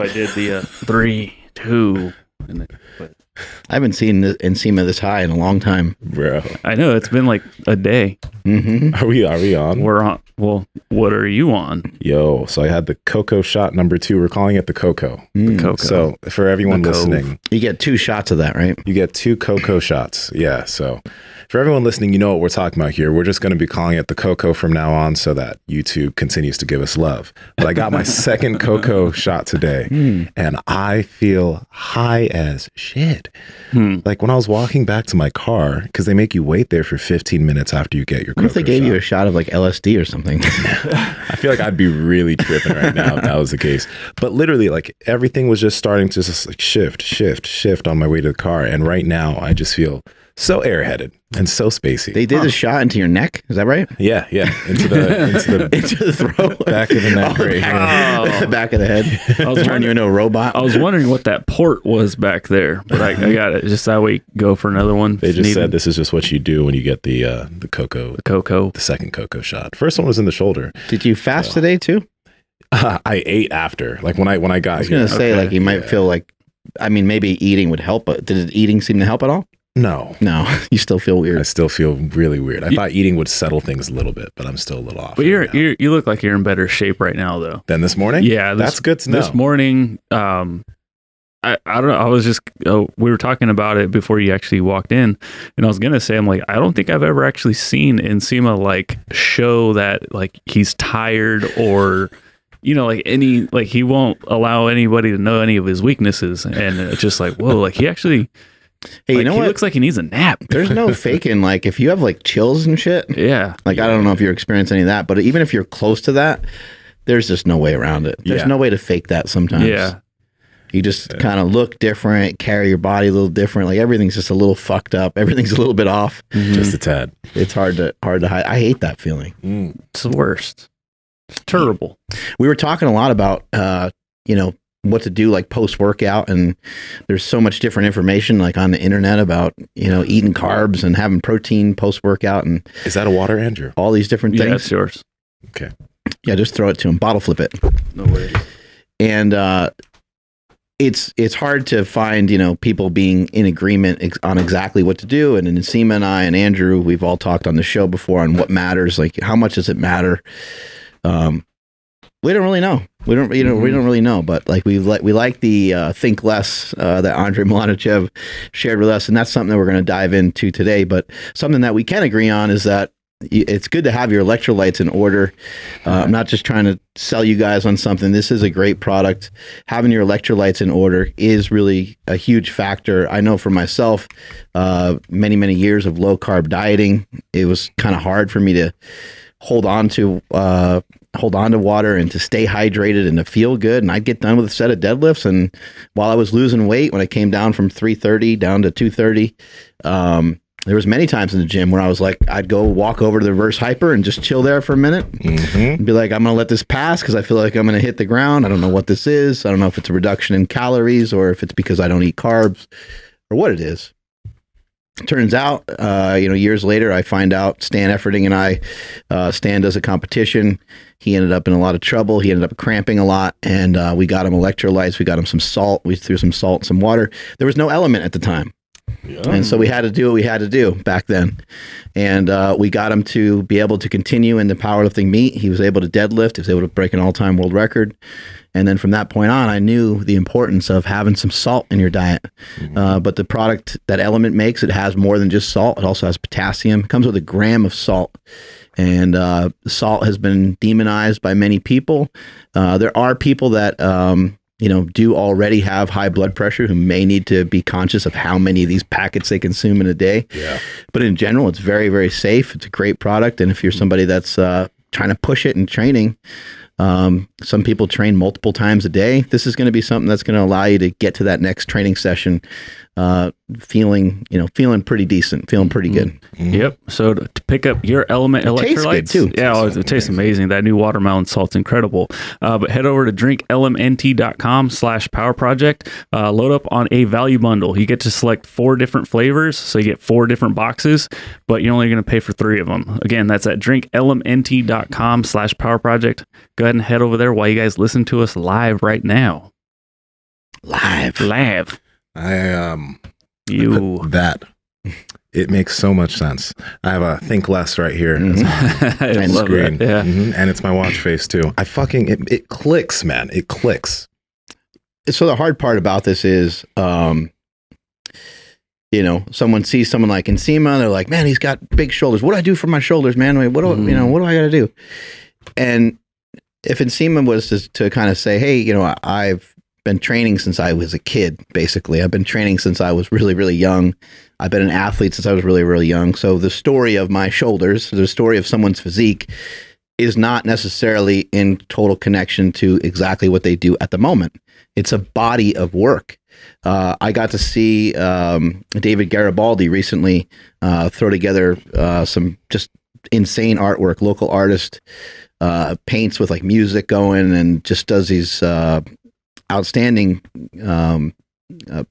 I did the 3, 2. But I haven't seen Nsima this high in a long time, bro. I know it's been like a day. Are we on? We're on. Well, what are you on? Yo, so I had the cocoa shot number 2. We're calling it the cocoa. The cocoa. So for everyone listening, you get 2 shots of that, right? You get 2 cocoa shots. Yeah. So for everyone listening, you know what we're talking about here. We're just going to be calling it the cocoa from now on so that YouTube continues to give us love. But I got my second cocoa shot today and I feel high as shit. Like when I was walking back to my car, because they make you wait there for 15 minutes after you get your cocoa What if they gave you a shot of like LSD or something? I feel like I'd be really tripping right now if that was the case. But literally, like everything was just starting to just like shift on my way to the car. And right now, I just feel so airheaded and so spacey. They did a shot into your neck. Is that right? Yeah. Into the throat, back of the neck, right here. Back of the head. I was turn you into a robot. I was wondering what that port was back there, but I got it. Just that way, go for another one. They just said this is just what you do when you get the cocoa, the second cocoa shot. First one was in the shoulder. Did you fast today too? I ate after, like when I got. I was gonna say like you might feel like, I mean, maybe eating would help, but did eating seem to help at all? No, you still feel weird. I still feel really weird. I thought eating would settle things a little bit, but I'm still a little off. But you look like you're in better shape right now, though. Than this morning? Yeah, that's good to know. This morning, I don't know. I was just we were talking about it before you actually walked in, and I was gonna say, I'm like, I don't think I've ever actually seen Nsima like show that like he's tired or. You know, like he won't allow anybody to know any of his weaknesses, and it's just like, whoa, like he actually. Hey, you know what? He looks like he needs a nap. There's no faking. Like if you have like chills and shit. Yeah. Like I don't know if you're experiencing any of that, but even if you're close to that, there's just no way around it. There's no way to fake that sometimes. Yeah. You just kind of look different, carry your body a little different. Like everything's just a little fucked up. Everything's a little bit off. Just a tad. It's hard to hide. I hate that feeling. It's the worst. It's terrible. We were talking a lot about, what to do like post-workout, and there's so much different information like on the internet about, eating carbs and having protein post-workout. And is that a water, Andrew? All these different things. Yeah, it's yours. Okay. Yeah, just throw it to him. Bottle flip it. No worries. And it's hard to find, people being in agreement on exactly what to do. And Nsima and I and Andrew, we've all talked on the show before on what matters. Like, how much does it matter? We don't really know. We don't really know. But like we like the think less that Andrei Milanichev shared with us, and that's something that we're going to dive into today. But something that we can agree on is that it's good to have your electrolytes in order. I'm not just trying to sell you guys on something. This is a great product. Having your electrolytes in order is really a huge factor. I know for myself, many years of low carb dieting, it was kind of hard for me to hold on to water and to stay hydrated and to feel good. And I'd get done with a set of deadlifts, and while I was losing weight, when I came down from 330 down to 230, there was many times in the gym where I was like, I'd go walk over to the reverse hyper and just chill there for a minute and be like, I'm gonna let this pass because I feel like I'm gonna hit the ground. I don't know what this is. I don't know if it's a reduction in calories or if it's because I don't eat carbs or what it is. Turns out, years later, I find out Stan Efferding and I, Stan does a competition. He ended up in a lot of trouble. He ended up cramping a lot, and we got him electrolytes. We got him some salt. We threw some salt and some water. There was no element at the time. Yeah. And so we had to do what we had to do back then. And we got him to be able to continue in the powerlifting meet. He was able to deadlift. He was able to break an all-time world record. And then from that point on, I knew the importance of having some salt in your diet. But the product that Element makes, it has more than just salt. It also has potassium. It comes with 1 gram of salt. And salt has been demonized by many people. There are people that, do already have high blood pressure who may need to be conscious of how many of these packets they consume in a day. Yeah. But in general, it's very, very safe. It's a great product. And if you're somebody that's trying to push it in training, some people train multiple times a day. This is going to be something that's going to allow you to get to that next training session feeling pretty decent, feeling pretty good. Yep. So to pick up your Element electrolytes, too. Yeah, it tastes amazing. That new watermelon salt's incredible. But head over to drinklmnt.com/powerproject. Load up on a value bundle. You get to select 4 different flavors, so you get 4 different boxes, but you're only going to pay for 3 of them. Again, that's at drinklmnt.com/powerproject. Go ahead and head over there while you guys listen to us live right now. Live. You. That. It makes so much sense. I have a think less right here. I love Screen. that. Yeah. And it's my watch face too. It clicks, man. It clicks. So the hard part about this is, you know, someone sees someone like Nsima, they're like, man, he's got big shoulders. What do I do for my shoulders, man? I mean, what do I got to do? And if Nsima was to kind of say, hey, you know, I've been training since I was a kid, basically. I've been training since I was really, really young. I've been an athlete since I was really, really young. So the story of my shoulders, the story of someone's physique is not necessarily in total connection to exactly what they do at the moment. It's a body of work. I got to see David Garibaldi recently throw together some just insane artwork. Local artist paints with like music going and just does these outstanding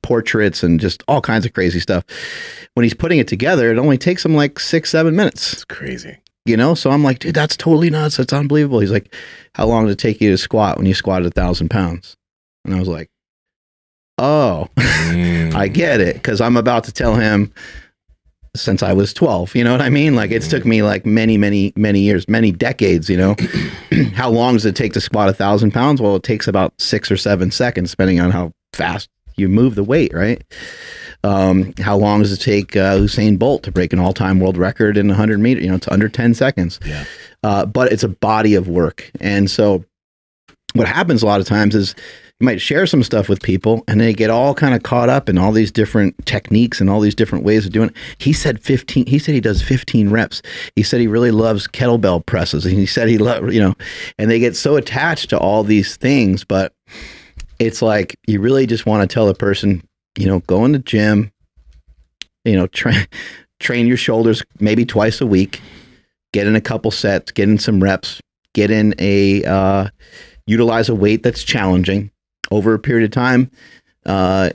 portraits and just all kinds of crazy stuff. When he's putting it together, it only takes him like 6-7 minutes. It's crazy. You know, so I'm like, dude, that's totally nuts. That's unbelievable. He's like, how long did it take you to squat when you squatted 1,000 pounds? And I was like, oh, I get it. Because I'm about to tell him since I was 12. You know what I mean? Like it's took me like many years, many decades, you know. How long does it take to squat 1,000 pounds? Well, it takes about 6 or 7 seconds, depending on how fast you move the weight, right? How long does it take Usain Bolt to break an all-time world record in 100 meters? You know, it's under 10 seconds. Yeah. But it's a body of work. And so what happens a lot of times is you might share some stuff with people and they get all kind of caught up in all these different techniques and all these different ways of doing it. He said he does 15 reps. He said he really loves kettlebell presses. And he said he loved, you know, and they get so attached to all these things, but it's like, you really just want to tell a person, you know, go in the gym, you know, train your shoulders maybe twice a week, get in a couple sets, get in some reps, get in utilize a weight that's challenging over a period of time,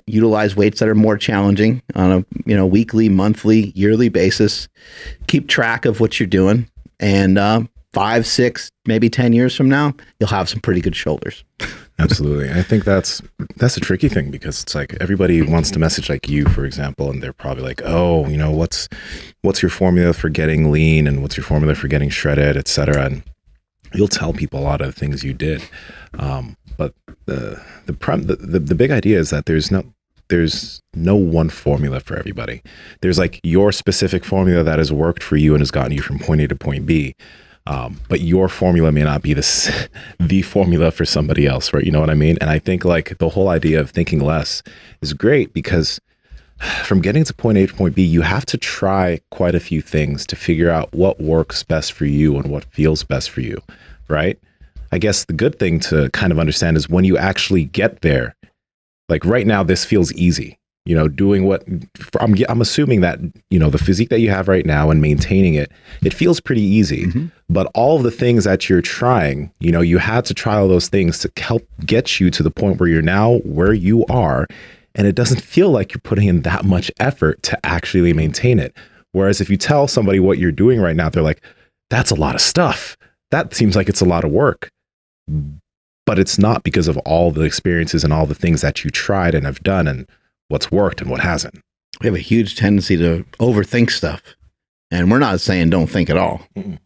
utilize weights that are more challenging on a, you know, weekly, monthly, yearly basis, keep track of what you're doing. And 5, 6, maybe 10 years from now, you'll have some pretty good shoulders. Absolutely. I think that's a tricky thing because it's like everybody wants to message like you, for example, and they're probably like, oh, you know, what's your formula for getting lean and what's your formula for getting shredded, et cetera. And you'll tell people a lot of the things you did. But the big idea is that there's no one formula for everybody. There's like your specific formula that has worked for you and has gotten you from point A to point B. But your formula may not be the formula for somebody else, right? You know what I mean? And I think like the whole idea of thinking less is great because from getting to point A to point B, you have to try quite a few things to figure out what works best for you and what feels best for you, right? I guess the good thing to kind of understand is when you actually get there, like right now, this feels easy. You know, doing what I'm assuming that, you know, the physique that you have right now and maintaining it feels pretty easy. Mm-hmm. But all of the things that you're trying, you know, you had to try all those things to help get you to the point where you're now where you are. And it doesn't feel like you're putting in that much effort to actually maintain it. Whereas if you tell somebody what you're doing right now, they're like, that's a lot of stuff. That seems like it's a lot of work. But it's not because of all the experiences and all the things that you tried and have done and what's worked and what hasn't. We have a huge tendency to overthink stuff. And we're not saying don't think at all.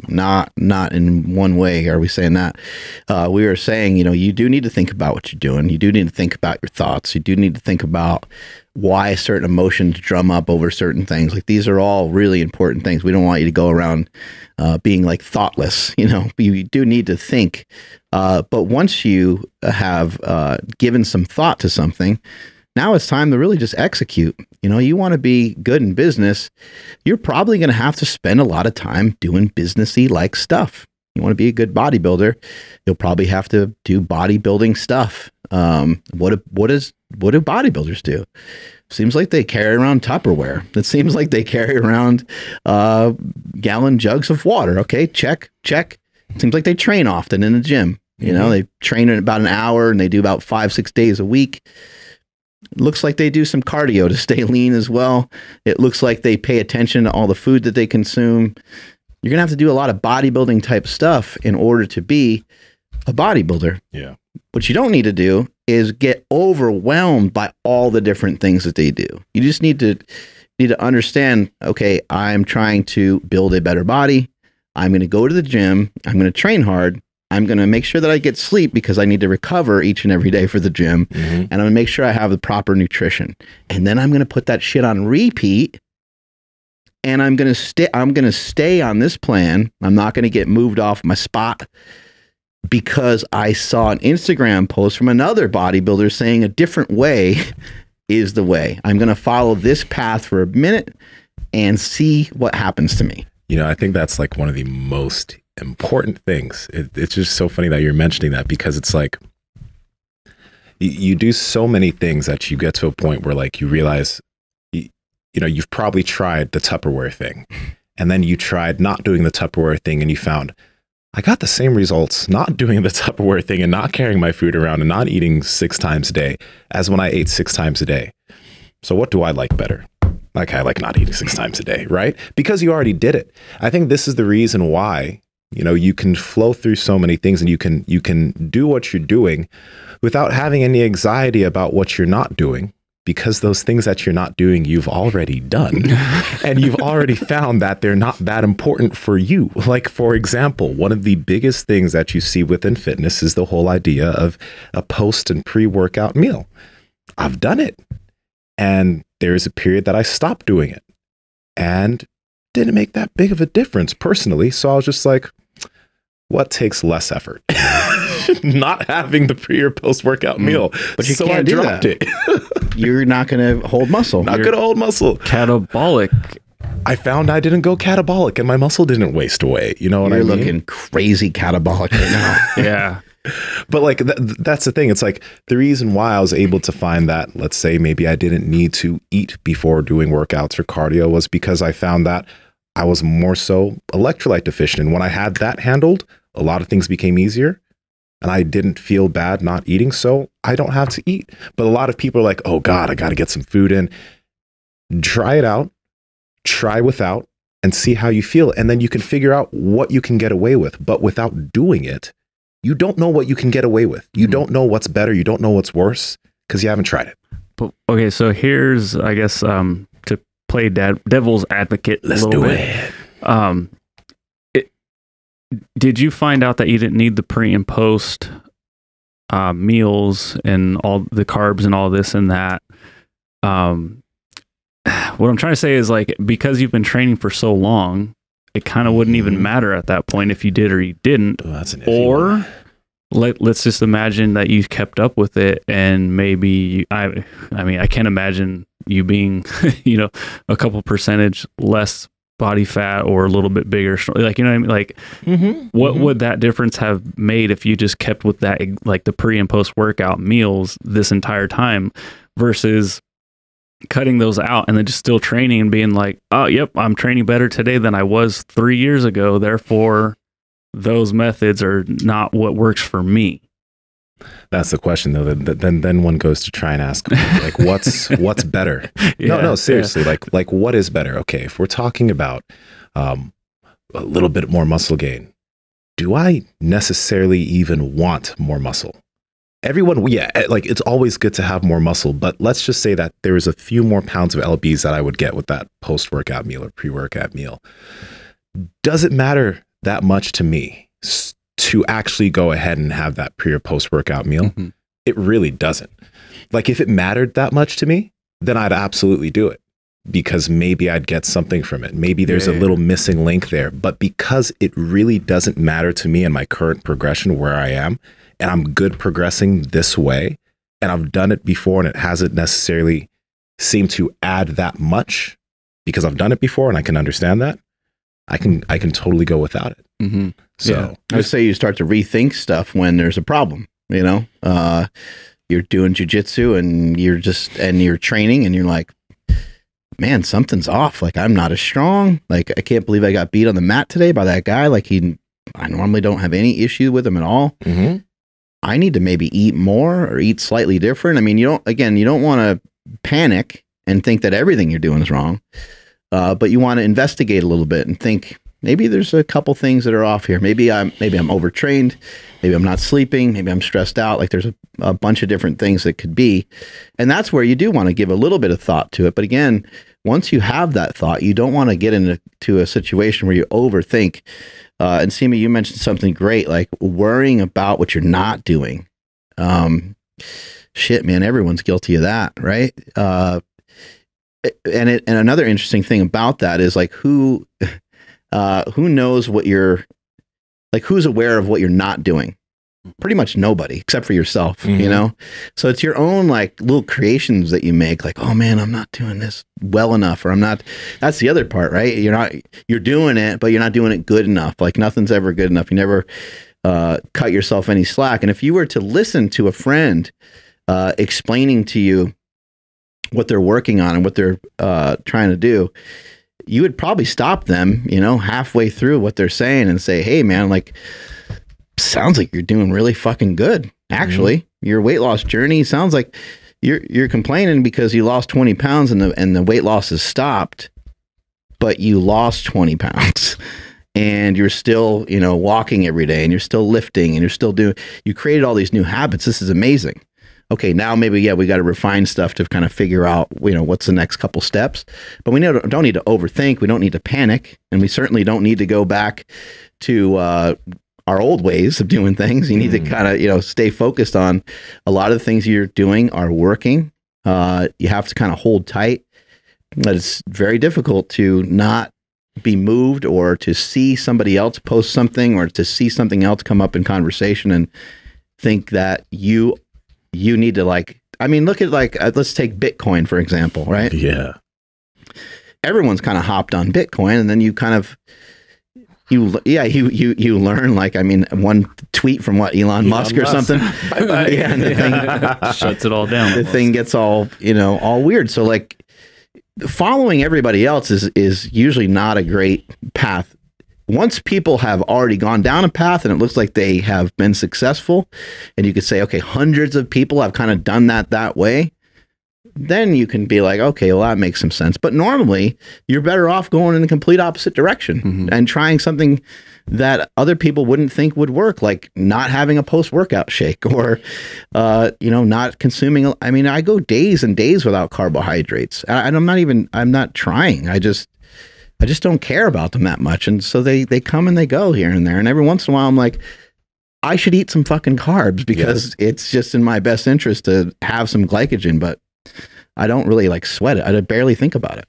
Not in one way are we saying that. We are saying, you know, you do need to think about what you're doing. You do need to think about your thoughts. You do need to think about why certain emotions drum up over certain things. Like these are all really important things. We don't want you to go around being like thoughtless. You know, you do need to think. But once you have given some thought to something, now it's time to really just execute. You know, you want to be good in business, you're probably going to have to spend a lot of time doing businessy like stuff. You want to be a good bodybuilder, you'll probably have to do bodybuilding stuff. What do bodybuilders do? Seems like they carry around Tupperware. It seems like they carry around gallon jugs of water. Okay, check. Seems like they train often in the gym. You know, they train in about an hour and they do about 5-6 days a week. It looks like they do some cardio to stay lean as well. It looks like they pay attention to all the food that they consume. You're going to have to do a lot of bodybuilding type stuff in order to be a bodybuilder. Yeah. What you don't need to do is get overwhelmed by all the different things that they do. You just need to understand, okay, I'm trying to build a better body. I'm going to go to the gym. I'm going to train hard. I'm going to make sure that I get sleep because I need to recover each and every day for the gym. And I'm going to make sure I have the proper nutrition. And then I'm going to put that shit on repeat. And I'm going to stay on this plan. I'm not going to get moved off my spot because I saw an Instagram post from another bodybuilder saying a different way is the way. I'm going to follow this path for a minute and see what happens to me. You know, I think that's like one of the most important things. It's just so funny that you're mentioning that, because it's like you do so many things that you get to a point where like you realize, you know, you've probably tried the Tupperware thing, and then you tried not doing the Tupperware thing, and you found, I got the same results not doing the Tupperware thing and not carrying my food around and not eating 6 times a day as when I ate 6 times a day. So what do I like better? Like, I like not eating 6 times a day, right? Because you already did it. I think this is the reason why, you know, you can flow through so many things, and you can do what you're doing without having any anxiety about what you're not doing, because those things that you're not doing, you've already done. And you've already found that they're not that important for you. Like, for example, one of the biggest things that you see within fitness is the whole idea of a post and pre-workout meal. I've done it. And there's a period that I stopped doing it and didn't make that big of a difference personally. So I was just like, what takes less effort? Not having the pre or post workout meal. But you so can't I do dropped that. it. You're not going to hold muscle. Not going to hold muscle. Catabolic. I found I didn't go catabolic and my muscle didn't waste away. You know what I mean? You're looking crazy catabolic right now. Yeah. But like, that's the thing. It's like the reason why I was able to find that, let's say maybe I didn't need to eat before doing workouts or cardio, was because I found that I was more so electrolyte deficient. And when I had that handled, a lot of things became easier. And I didn't feel bad not eating, so I don't have to eat. But a lot of people are like, oh God, I got to get some food in. Try it out, try without, and see how you feel. And then you can figure out what you can get away with. But without doing it, you don't know what you can get away with. You don't know what's better. You don't know what's worse because you haven't tried it. But, okay, so here's, I guess, to play devil's advocate a little bit. Did you find out that you didn't need the pre and post meals and all the carbs and all this and that? What I'm trying to say is, like, because you've been training for so long, it kind of wouldn't even matter at that point if you did or you didn't. Oh, that's an or let's just imagine that you kept up with it, and maybe I mean, I can't imagine you being, you know, a couple percentage less body fat or a little bit bigger, like, you know what I mean? Like, what would that difference have made if you just kept with that, like the pre and post workout meals this entire time versus cutting those out and then just still training and being like, oh, yep, I'm training better today than I was 3 years ago. Therefore, those methods are not what works for me. That's the question, though. Then one goes to try and ask, like, what's better? Yeah, no, seriously. Yeah. Like what is better? Okay, if we're talking about a little bit more muscle gain, do I necessarily even want more muscle? Everyone, yeah, like, it's always good to have more muscle, but let's just say that there is a few more pounds of lbs that I would get with that post-workout meal or pre-workout meal. Does it matter that much to me to actually go ahead and have that pre or post-workout meal? It really doesn't. Like, if it mattered that much to me, then I'd absolutely do it, because maybe I'd get something from it. Maybe there's a little missing link there. But because it really doesn't matter to me in my current progression where I am, and I'm good progressing this way, and I've done it before, and it hasn't necessarily seemed to add that much because I've done it before and I can understand that, I can totally go without it. So I would say you start to rethink stuff when there's a problem. You know, you're doing jujitsu and you're training and you're like, man, something's off. Like, I'm not as strong. Like, I can't believe I got beat on the mat today by that guy. Like, I normally don't have any issue with him at all. I need to maybe eat more or eat slightly different. I mean, you don't want to panic and think that everything you're doing is wrong. But you want to investigate a little bit and think, maybe there's a couple things that are off here. Maybe I'm overtrained. Maybe I'm not sleeping. Maybe I'm stressed out. Like there's a bunch of different things that could be. And that's where you do want to give a little bit of thought to it. But again, once you have that thought, you don't want to get into a situation where you overthink. And Nsima, you mentioned something great, like worrying about what you're not doing. Shit, man, everyone's guilty of that, right? And another interesting thing about that is like who knows what you're like, who's aware of what you're not doing? Pretty much nobody except for yourself, you know? So it's your own like little creations that you make, like, oh man, I'm not doing this well enough, or I'm not, that's the other part, right? You're doing it, but you're not doing it good enough. Like nothing's ever good enough. You never cut yourself any slack. And if you were to listen to a friend explaining to you what they're working on and what they're trying to do, you would probably stop them, you know, halfway through what they're saying and say, hey man, like, sounds like you're doing really fucking good. Actually, your weight loss journey sounds like you're complaining because you lost 20 pounds and the weight loss has stopped, but you lost 20 pounds and you're still, you know, walking every day and you're still lifting and you created all these new habits. This is amazing. Okay, now maybe, yeah, we got to refine stuff to kind of figure out, you know, what's the next couple steps. But we don't need to overthink. We don't need to panic. And we certainly don't need to go back to our old ways of doing things. You need to kind of, you know, stay focused on a lot of the things you're doing are working. You have to kind of hold tight. But it's very difficult to not be moved or to see somebody else post something or to see something else come up in conversation and think that you need to, like, I mean, look at, like, let's take Bitcoin, for example, right? Yeah. Everyone's kind of hopped on Bitcoin, and then you kind of, you learn, like, I mean, one tweet from Elon Musk or something. Bye-bye. Yeah, and the thing Shuts it all down. The thing gets all, you know, all weird. So like following everybody else is usually not a great path. Once people have already gone down a path and it looks like they have been successful, and you could say, okay, hundreds of people have kind of done that way, then you can be like, okay, well, that makes some sense. But normally you're better off going in the complete opposite direction and trying something that other people wouldn't think would work, like not having a post-workout shake or, you know, not consuming. I mean, I go days and days without carbohydrates, and I'm not trying. I just don't care about them that much. And so they come and they go here and there. And every once in a while I'm like, I should eat some fucking carbs because it's just in my best interest to have some glycogen, but I don't really like sweat it. I barely think about it.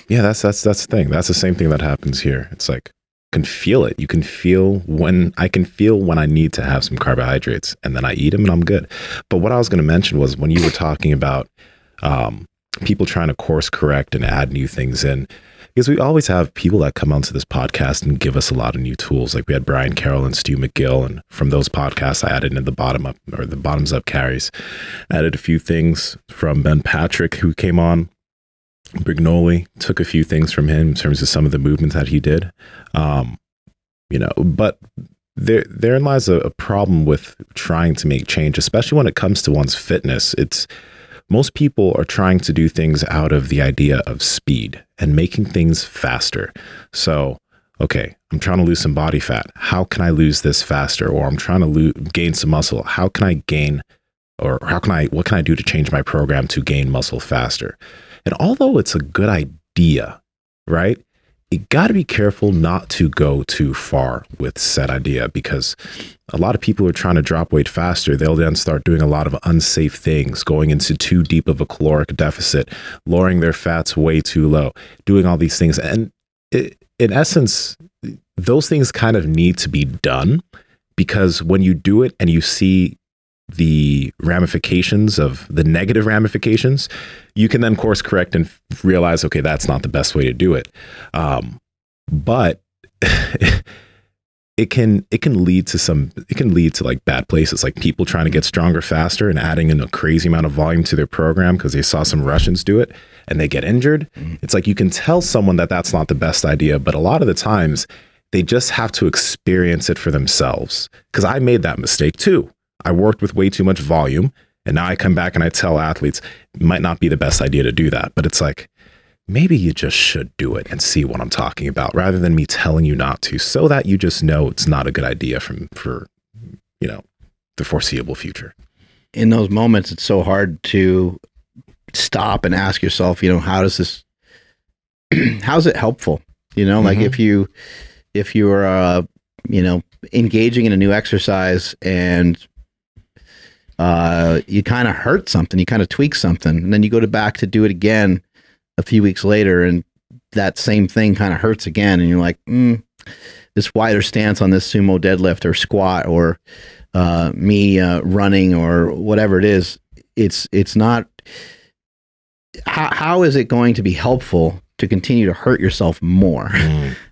Yeah, that's the thing. That's the same thing that happens here. It's like, can feel it. You can feel when I need to have some carbohydrates, and then I eat them and I'm good. But what I was going to mention was when you were talking about people trying to course correct and add new things in, because we always have people that come onto this podcast and give us a lot of new tools. Like we had Brian Carroll and Stu McGill, and from those podcasts, I added in the bottoms up carries. Added a few things from Ben Patrick, who came on. Brignoli, took a few things from him in terms of some of the movements that he did. You know, but therein lies a problem with trying to make change, especially when it comes to one's fitness. Most people are trying to do things out of the idea of speed and making things faster. So, okay, I'm trying to lose some body fat. How can I lose this faster? Or I'm trying to gain some muscle. How can I gain, or what can I do to change my program to gain muscle faster? And although it's a good idea, right? You got to be careful not to go too far with said idea, because a lot of people who are trying to drop weight faster, they'll then start doing a lot of unsafe things, going into too deep of a caloric deficit, lowering their fats way too low, doing all these things. And in essence, those things kind of need to be done, because when you do it and you see the ramifications of the negative ramifications, you can then course correct and realize, okay, that's not the best way to do it. But it can lead to like bad places, like people trying to get stronger faster and adding in a crazy amount of volume to their program because they saw some Russians do it and they get injured. It's like, you can tell someone that that's not the best idea, but a lot of the times they just have to experience it for themselves. Because I made that mistake too. I worked with way too much volume, and now I come back and I tell athletes it might not be the best idea to do that. But it's like, maybe you just should do it and see what I'm talking about, rather than me telling you not to, so that you just know it's not a good idea for the foreseeable future. In those moments, it's so hard to stop and ask yourself, how does this, how's it helpful? Like if you're, engaging in a new exercise and you kind of hurt something, you kind of tweak something, and then you go back to do it again a few weeks later, and that same thing kind of hurts again, and you're like, this wider stance on this sumo deadlift or squat or me running or whatever it is, it's not. How is it going to be helpful to continue to hurt yourself more?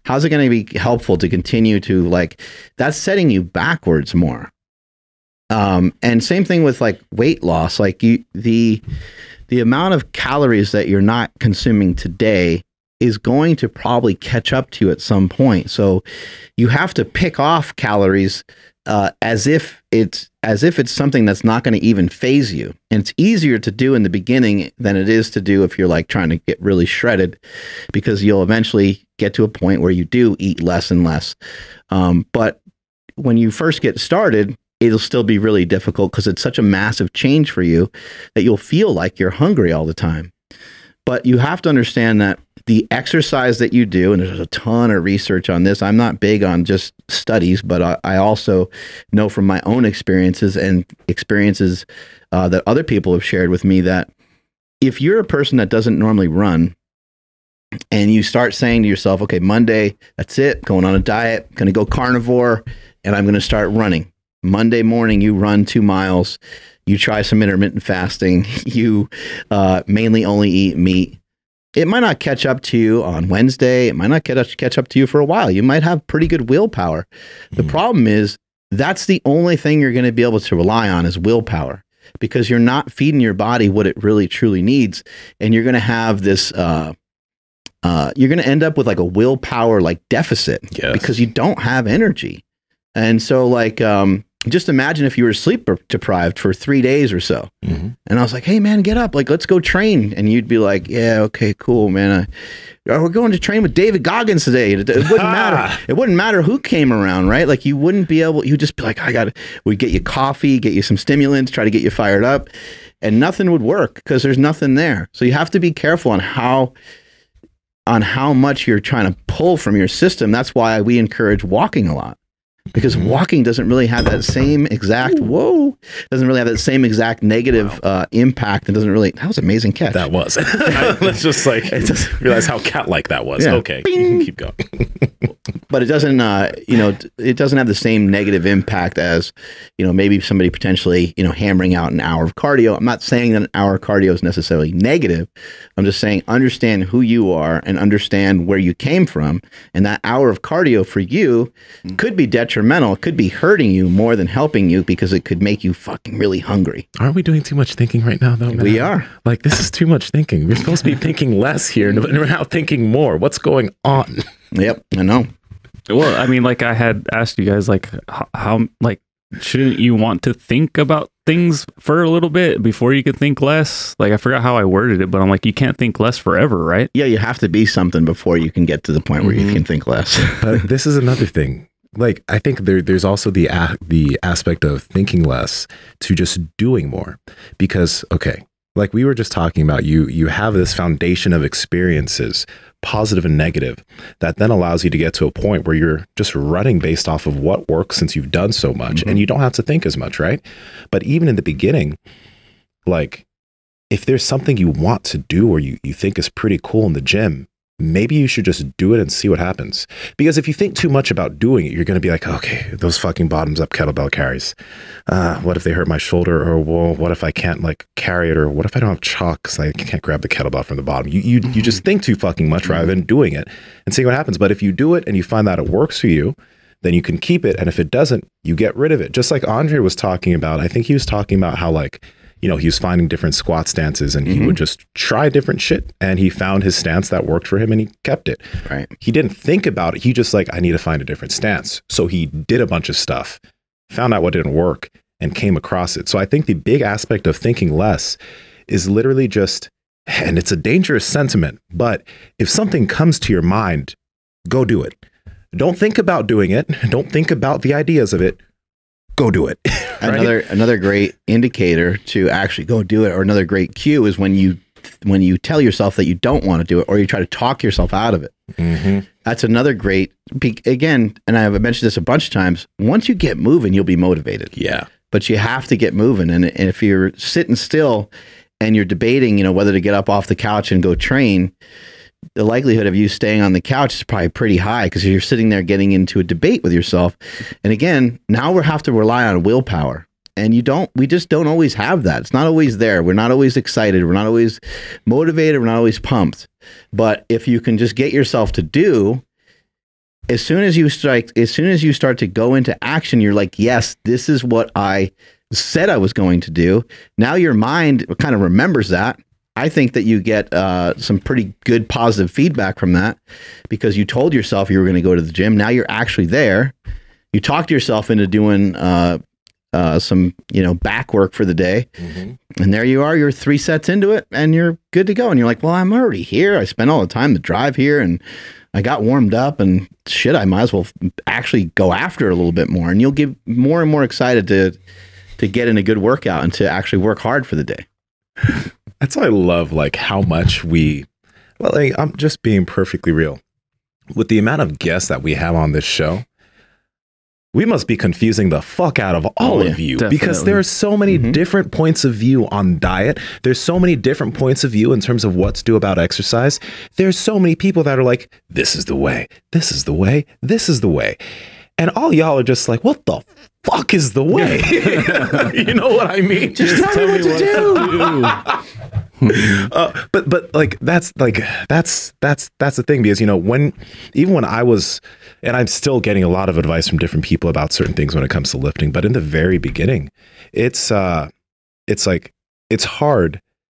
How's it going to be helpful to continue to, like, that's setting you backwards more. And same thing with like weight loss, like the amount of calories that you're not consuming today is going to probably catch up to you at some point. So you have to pick off calories as if it's something that's not going to even phase you. And it's easier to do in the beginning than it is to do if you're like trying to get really shredded, because you'll eventually get to a point where you do eat less and less. But when you first get started, it'll still be really difficult because it's such a massive change for you that you'll feel like you're hungry all the time. But you have to understand that the exercise that you do, and there's a ton of research on this. I'm not big on just studies, but I also know from my own experiences and experiences that other people have shared with me that if you're a person that doesn't normally run and you start saying to yourself, okay, Monday, that's it, going on a diet, going to go carnivore, and I'm going to start running. Monday morning, you run 2 miles, you try some intermittent fasting, you mainly only eat meat. It might not catch up to you on Wednesday. It might not catch up to you for a while. You might have pretty good willpower. The problem is that's the only thing you're going to be able to rely on is willpower, because you're not feeding your body what it really truly needs. And you're going to have this, you're going to end up with like a willpower like deficit because you don't have energy. And so like, just imagine if you were sleep deprived for 3 days or so. And I was like, hey man, get up. Like, let's go train. And you'd be like, yeah, okay, cool, man. We're going to train with David Goggins today. It wouldn't matter. It wouldn't matter who came around, right? Like you wouldn't be able, you'd just be like, we'd get you coffee, get you some stimulants, try to get you fired up, and nothing would work because there's nothing there. So you have to be careful on how much you're trying to pull from your system. That's why we encourage walking a lot. Because walking doesn't really have that same exact, doesn't really have that same exact negative impact. It doesn't really, that was an amazing catch. That was. Let's just like realize how cat-like that was. Yeah. Okay, you can keep going. But it doesn't, it doesn't have the same negative impact as, maybe somebody potentially, hammering out an hour of cardio. I'm not saying that an hour of cardio is necessarily negative. I'm just saying understand who you are and understand where you came from. And that hour of cardio for you could be detrimental. It could be hurting you more than helping you because it could make you fucking really hungry. Aren't we doing too much thinking right now, though? We are. Like, this is too much thinking. We're supposed to be thinking less here, and we're now thinking more. What's going on? Yep, I know. Well, I mean, like I had asked you guys, like, how, like, shouldn't you want to think about things for a little bit before you could think less? Like, I forgot how I worded it, but I'm like, you can't think less forever, right? Yeah, you have to be something before you can get to the point where you can think less. But this is another thing. Like, I think there's also the aspect of thinking less to just doing more. Because, okay, like we were just talking about, you have this foundation of experiences, positive and negative, that then allows you to get to a point where you're just running based off of what works since you've done so much, and you don't have to think as much, right? But even in the beginning, like, if there's something you want to do or you think is pretty cool in the gym, maybe you should just do it and see what happens. Because if you think too much about doing it, you're going to be like, okay, those fucking bottoms up kettlebell carries. What if they hurt my shoulder? Or, well, what if I can't like carry it? Or what if I don't have chalk because I can't grab the kettlebell from the bottom? You just think too fucking much rather than doing it and seeing what happens. But if you do it and you find that it works for you, then you can keep it. And if it doesn't, you get rid of it. Just like Andre was talking about, I think he was talking about how like, he was finding different squat stances and he would just try different shit, and he found his stance that worked for him and he kept it. Right. He didn't think about it. He just like, I need to find a different stance. So he did a bunch of stuff, found out what didn't work, and came across it. So I think the big aspect of thinking less is literally just And it's a dangerous sentiment, but if something comes to your mind, go do it. Don't think about doing it. Don't think about the ideas of it. Go do it. Right? Another great indicator to actually go do it, or another great cue, is when you tell yourself that you don't want to do it, or you try to talk yourself out of it. Mm-hmm. That's another great, again, and I've mentioned this a bunch of times, once you get moving, you'll be motivated. Yeah. But you have to get moving. And if you're sitting still and you're debating, whether to get up off the couch and go train, the likelihood of you staying on the couch is probably pretty high, because you're sitting there getting into a debate with yourself. And again, now we have to rely on willpower. And we just don't always have that. It's not always there. We're not always excited. We're not always motivated. We're not always pumped. But if you can just get yourself to do, as soon as you start to go into action, you're like, yes, this is what I said I was going to do. Now your mind kind of remembers that. I think that you get some pretty good positive feedback from that, because you told yourself you were going to go to the gym. Now you're actually there. You talked yourself into doing some back work for the day, and there you are. You're 3 sets into it, and you're good to go. And you're like, well, I'm already here. I spent all the time to drive here, and I got warmed up, and shit, I might as well actually go after it a little bit more. And you'll get more and more excited to get in a good workout and to actually work hard for the day. That's why I love how much I'm just being perfectly real with the amount of guests that we have on this show. We must be confusing the fuck out of all of you, definitely. Because there are so many different points of view on diet. There's so many different points of view in terms of what to do about exercise. There's so many people that are like, this is the way, this is the way, this is the way. And all y'all are just like, what the fuck is the way? You know what I mean? Just tell me what to do. But that's the thing, because even when I was, and I'm still getting a lot of advice from different people about certain things when it comes to lifting, but in the very beginning, it's hard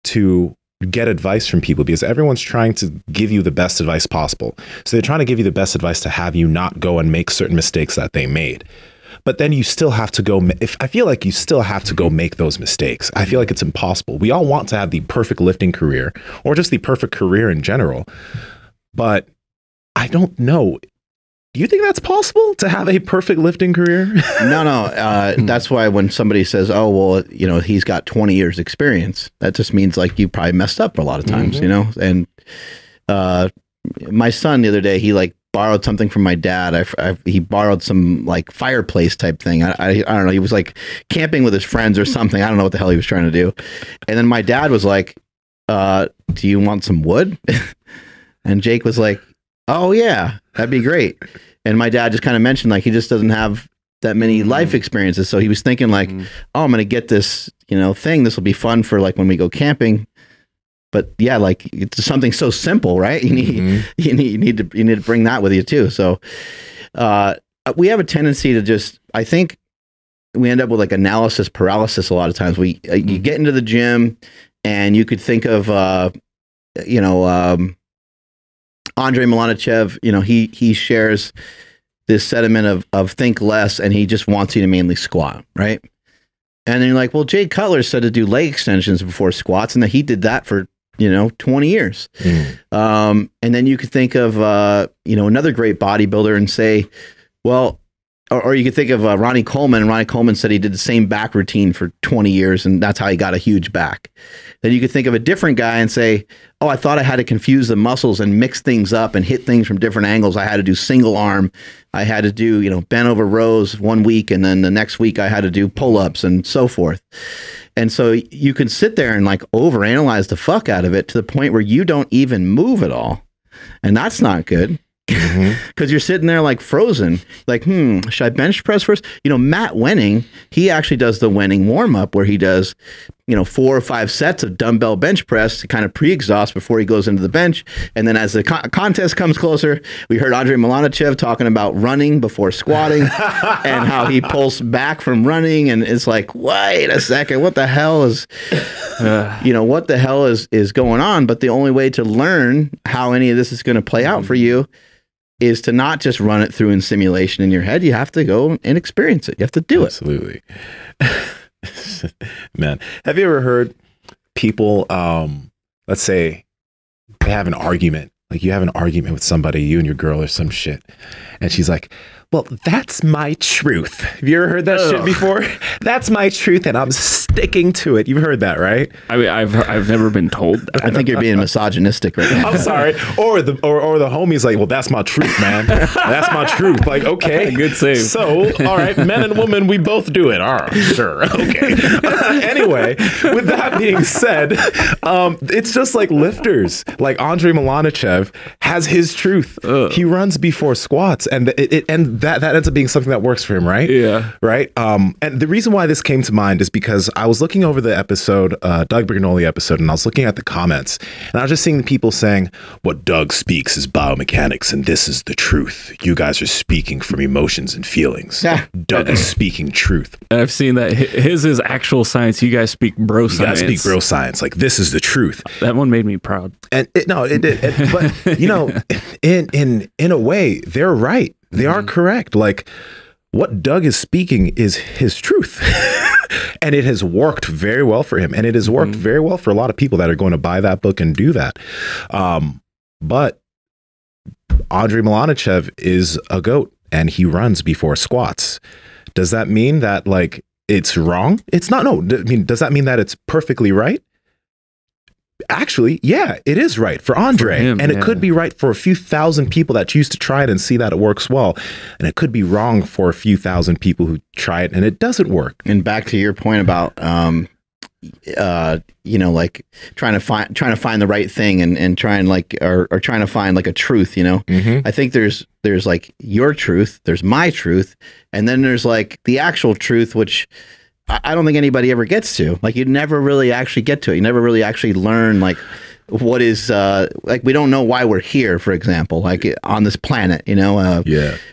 to get advice from people, because everyone's trying to give you the best advice possible. So they're trying to give you the best advice to have you not go and make certain mistakes that they made. But then you still have to go, I feel like you still have to go make those mistakes. I feel like it's impossible. We all want to have the perfect lifting career, or just the perfect career in general. But I don't know. Do you think that's possible, to have a perfect lifting career? No. That's why when somebody says, oh, well, he's got 20 years experience, that just means you probably messed up a lot of times, And my son the other day, he borrowed something from my dad. He borrowed some fireplace type thing. I don't know. He was camping with his friends or something. I don't know what the hell he was trying to do. And then my dad was like, do you want some wood? And Jake was like, oh yeah, that'd be great. And my dad just kind of mentioned he just doesn't have that many life experiences. So he was thinking oh, I'm going to get this, thing. This will be fun for when we go camping. But yeah, it's something so simple, right? You need to bring that with you too. So we have a tendency to just, I think we end up with analysis paralysis a lot of times. You get into the gym and you could think of Andrei Milanichev, he shares this sentiment of think less, and he just wants you to mainly squat, right? And then you're like, well, Jay Cutler said to do leg extensions before squats, and that he did that for 20 years. And then you could think of another great bodybuilder and say, well, or you could think of Ronnie Coleman. And Ronnie Coleman said he did the same back routine for 20 years, and that's how he got a huge back. Then you could think of a different guy and say, oh, I thought I had to confuse the muscles and mix things up and hit things from different angles. I had to do single arm. I had to do, bent over rows 1 week, and then the next week I had to do pull-ups and so forth. And so you can sit there and overanalyze the fuck out of it to the point where you don't even move at all. And that's not good. Because you're sitting there frozen, should I bench press first? Matt Wenning, he actually does the Wenning warm up where he does 4 or 5 sets of dumbbell bench press to kind of pre-exhaust before he goes into the bench. And then as the contest comes closer, we heard Andrei Milanichev talking about running before squatting and how he pulls back from running. And it's wait a second, what the hell is what the hell is going on? But the only way to learn how any of this is going to play out for you is to not just run it through in simulation in your head. You have to go and experience it. You have to do it. Absolutely. Man, have you ever heard people let's say they have an argument. Like you have an argument with somebody, you and your girl or some shit. And she's like, well, that's my truth. Have you ever heard that shit before? That's my truth and I'm sticking to it. You've heard that, right? I mean, I've never been told that. I think you're being misogynistic right now. I'm sorry. Or the homie's like, well, that's my truth, man. That's my truth. Like, okay. Good save. So, all right, men and women, we both do it. All right, sure. Okay. Anyway, with that being said, it's just like lifters. Like Andrei Milanichev has his truth. He runs before squats and that ends up being something that works for him, right? Yeah. Right. And the reason why this came to mind is because I was looking over the episode, Doug Brignoli episode, and I was looking at the comments, and I was just seeing the people saying, what Doug speaks is biomechanics, and this is the truth. You guys are speaking from emotions and feelings. Yeah. Doug is speaking truth. And I've seen that his is actual science. You guys speak bro science. You guys speak bro science. Like, this is the truth. That one made me proud. And it did. But, you know, in a way, they're right. They are correct. Like, what Doug is speaking is his truth. And it has worked very well for him. And it has worked very well for a lot of people that are going to buy that book and do that. But Andrei Milanichev is a goat and he runs before squats. Does that mean that, like, it's wrong? It's not. No. I mean, does that mean that it's perfectly right? Actually, yeah, it is right for Andre. For him, and it could be right for a few thousand people that choose to try it and see that it works well. And it could be wrong for a few thousand people who try it and it doesn't work. And back to your point about, you know, like trying to find the right thing and trying like, or trying to find like a truth, you know, I think there's like your truth, there's my truth. And then there's like the actual truth, which I don't think anybody ever gets to. Like, you never really actually get to it. You never really actually learn, like, what is, like, we don't know why we're here, for example, like, on this planet, you know?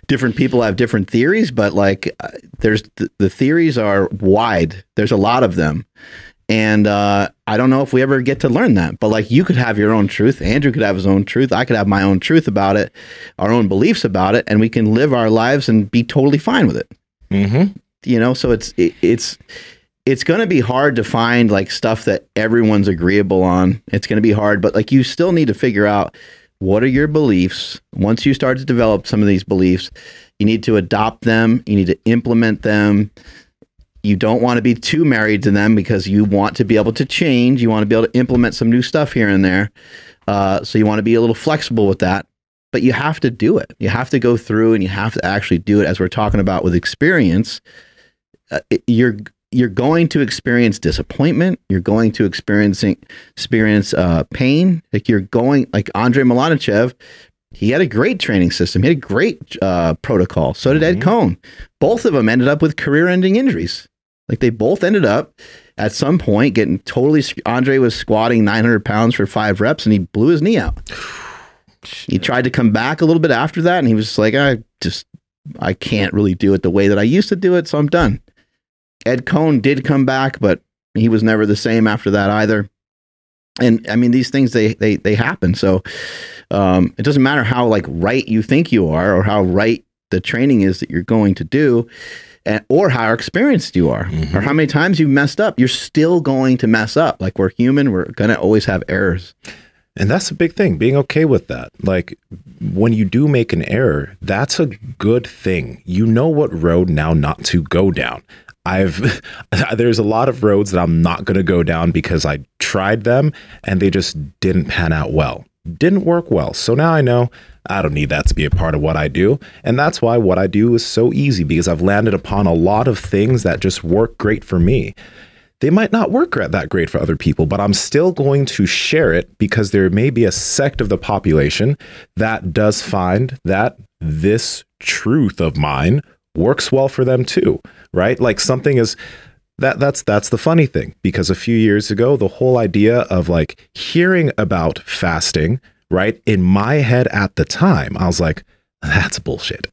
Different people have different theories, but, like, there's, the theories are wide. There's a lot of them. And I don't know if we ever get to learn that. But, like, you could have your own truth. Andrew could have his own truth. I could have my own truth about it, our own beliefs about it, and we can live our lives and be totally fine with it. You know, so it's going to be hard to find like stuff that everyone's agreeable on. It's going to be hard, but like you still need to figure out what are your beliefs. Once you start to develop some of these beliefs, you need to adopt them. You need to implement them. You don't want to be too married to them because you want to be able to change. You want to be able to implement some new stuff here and there. So you want to be a little flexible with that. But you have to do it. You have to go through and you have to actually do it, as we're talking about with experience. You're going to experience disappointment. You're going to experience pain. Like you're going, like Andrei Milanichev, he had a great training system. He had a great protocol. So did Ed Cohn. Both of them ended up with career-ending injuries. Like they both ended up at some point getting totally. Andre was squatting 900 pounds for 5 reps, and he blew his knee out. He tried to come back a little bit after that, and he was just like, I can't really do it the way that I used to do it, so I'm done. Ed Cohn did come back, but he was never the same after that either. And I mean, these things, they happen. So it doesn't matter how like right you think you are, or how right the training is that you're going to do, or how experienced you are, or how many times you've messed up. You're still going to mess up. Like we're human. We're going to always have errors. And that's a big thing, being okay with that. Like when you do make an error, that's a good thing. You know what road now not to go down. There's a lot of roads that I'm not going to go down because I tried them and they just didn't pan out well. Didn't work well. So now I know I don't need that to be a part of what I do. And that's why what I do is so easy, because I've landed upon a lot of things that just work great for me. They might not work that great for other people, but I'm still going to share it because there may be a sect of the population that does find that this truth of mine works well for them too, right? Like something is that's the funny thing, because a few years ago, the whole idea of like hearing about fasting, right? In my head at the time, I was like, that's bullshit.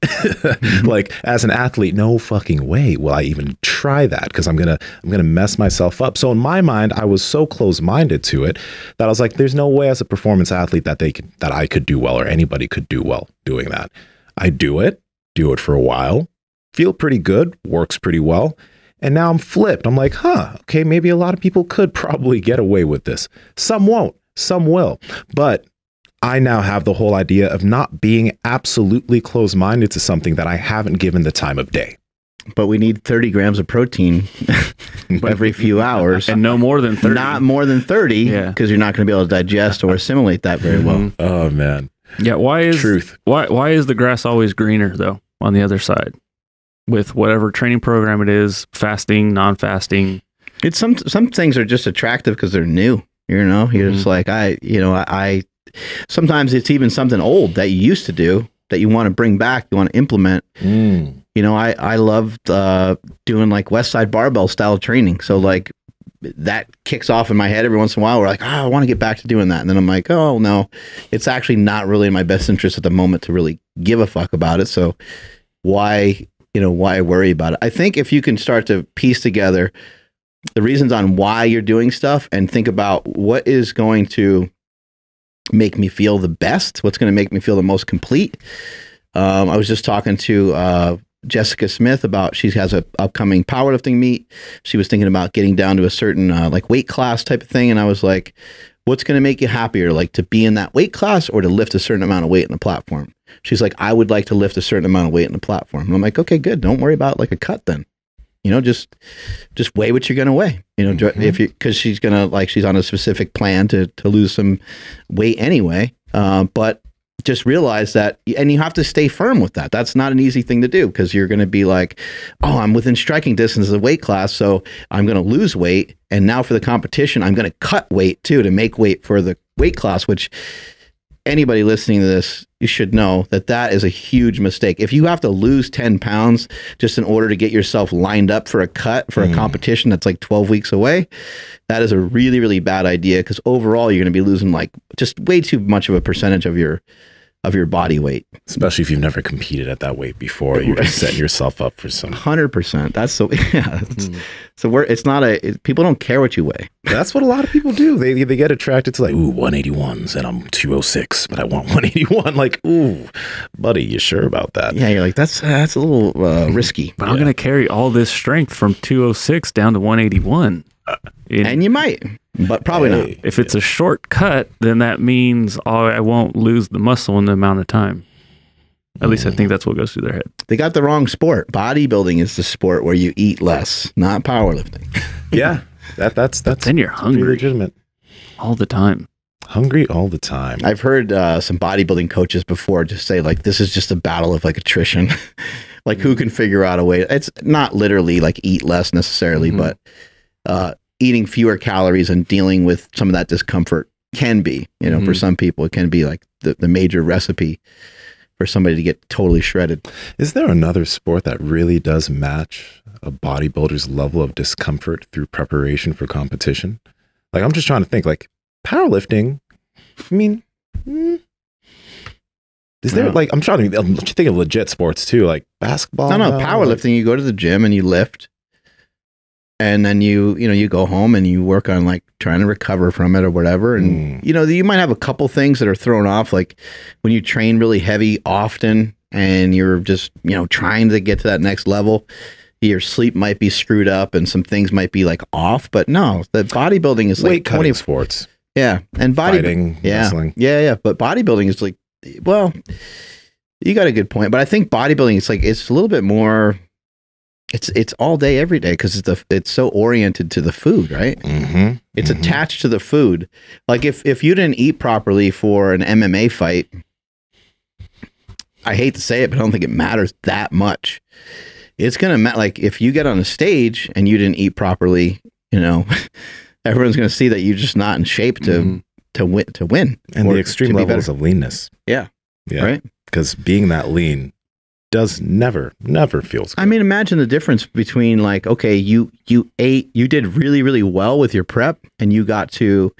Like as an athlete, no fucking way will I even try that, because I'm gonna mess myself up. So in my mind, I was so close-minded to it that I was like, there's no way as a performance athlete that I could do well, or anybody could do well doing that. I do it for a while, feel pretty good, works pretty well. And now I'm flipped. I'm like, okay, maybe a lot of people could probably get away with this. Some won't. Some will. But I now have the whole idea of not being absolutely closed-minded to something that I haven't given the time of day. But we need 30 grams of protein every few hours. And no more than 30. Not more than 30, because you're not going to be able to digest or assimilate that very well. Oh, man. Yeah, why is the grass always greener, though, on the other side? With whatever training program it is, fasting, non-fasting. It's some things are just attractive because they're new. You're just like, I sometimes it's even something old that you used to do that you want to bring back, you want to implement. I loved doing like West Side barbell style training. So like that kicks off in my head every once in a while. We're like, I want to get back to doing that. And then I'm like, oh no, it's actually not really in my best interest at the moment to really give a fuck about it. So why worry about it? I think if you can start to piece together the reasons on why you're doing stuff and think about what is going to make me feel the best, what's going to make me feel the most complete. I was just talking to Jessica Smith about, she has a upcoming powerlifting meet. She was thinking about getting down to a certain like weight class type of thing. And I was like, what's going to make you happier? Like to be in that weight class or to lift a certain amount of weight in the platform? She's like, I would like to lift a certain amount of weight in the platform. And I'm like, okay, good. Don't worry about like a cut then. Just weigh what you're going to weigh, because she's going to she's on a specific plan to lose some weight anyway. But just realize that, and you have to stay firm with that. That's not an easy thing to do because you're going to be like, oh, I'm within striking distance of the weight class, so I'm going to lose weight. And now for the competition, I'm going to cut weight too, to make weight for the weight class, which anybody listening to this, you should know that is a huge mistake. If you have to lose 10 pounds just in order to get yourself lined up for a cut for a competition that's like 12 weeks away, that is a really, really bad idea, because overall you're going to be losing like just way too much of a percentage of your body weight. Especially if you've never competed at that weight before. You're just setting yourself up for some 100%. That's so so it's not people don't care what you weigh. That's what a lot of people do. They get attracted to like, ooh, 181s and I'm 206, but I want 181. Like, ooh, buddy, you sure about that? Yeah, you're like, that's a little risky. But I'm going to carry all this strength from 206 down to 181. And you might, but probably not. If it's a shortcut, then that means I won't lose the muscle in the amount of time. At least I think that's what goes through their head. They got the wrong sport. Bodybuilding is the sport where you eat less, not powerlifting. Yeah, that's then you're hungry, legitimate, all the time. Hungry all the time. I've heard some bodybuilding coaches before just say like, this is just a battle of like attrition. Like who can figure out a way. It's not literally like eat less necessarily, but eating fewer calories and dealing with some of that discomfort can be, for some people, it can be like the major recipe for somebody to get totally shredded. Is there another sport that really does match a bodybuilder's level of discomfort through preparation for competition? Like, I'm just trying to think, like powerlifting. I mean, is there like, I'm trying to think of legit sports too, like basketball. No, powerlifting, you go to the gym and you lift. And then you go home and you work on like trying to recover from it or whatever. And, you might have a couple things that are thrown off. Like when you train really heavy often and you're just, trying to get to that next level, your sleep might be screwed up and some things might be like off. But no, the bodybuilding is like weight cutting sports. Yeah. And fighting, wrestling. Yeah. But bodybuilding is like, well, you got a good point. But I think bodybuilding is like, it's a little bit more... It's all day, every day, because it's so oriented to the food, right? It's attached to the food. Like if you didn't eat properly for an MMA fight, I hate to say it, but I don't think it matters that much. It's gonna matter. Like if you get on a stage and you didn't eat properly, everyone's gonna see that you're just not in shape to win. And the extreme levels of leanness. Yeah. Right. Because being that lean does never feels good. I mean, imagine the difference between like, okay, you did really, really well with your prep and you got to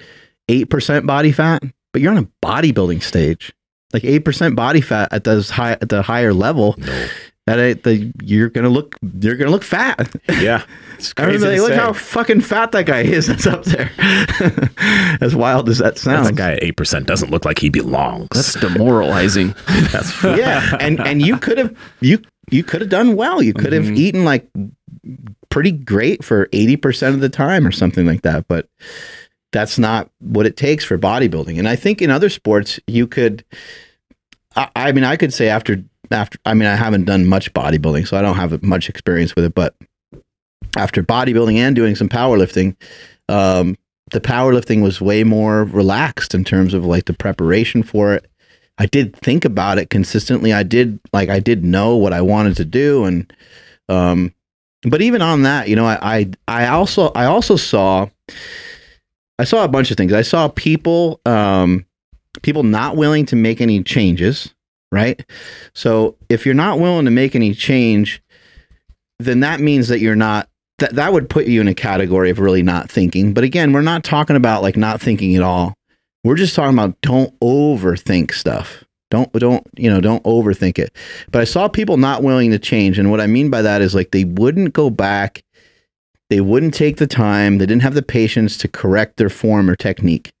8% body fat, but you're on a bodybuilding stage. Like 8% body fat at the higher level, you're gonna look fat. Yeah. Everybody, look how fucking fat that guy is that's up there. As wild as that sounds. That guy at 8% doesn't look like he belongs. That's demoralizing. Yeah. And you could have done well. You could have eaten like pretty great for 80% of the time or something like that. But that's not what it takes for bodybuilding. And I think in other sports you could, I mean, I could say after, I mean, I haven't done much bodybuilding, so I don't have much experience with it, but after bodybuilding and doing some powerlifting, the powerlifting was way more relaxed in terms of like the preparation for it. I did think about it consistently. I did know what I wanted to do. And, but even on that, you know, I also saw a bunch of things. I saw people not willing to make any changes, right? So if you're not willing to make any change, then that means that you're not, that would put you in a category of really not thinking. But again, we're not talking about like not thinking at all. We're just talking about don't overthink stuff. Don't overthink it. But I saw people not willing to change. And what I mean by that is like they wouldn't go back. They wouldn't take the time. They didn't have the patience to correct their form or technique.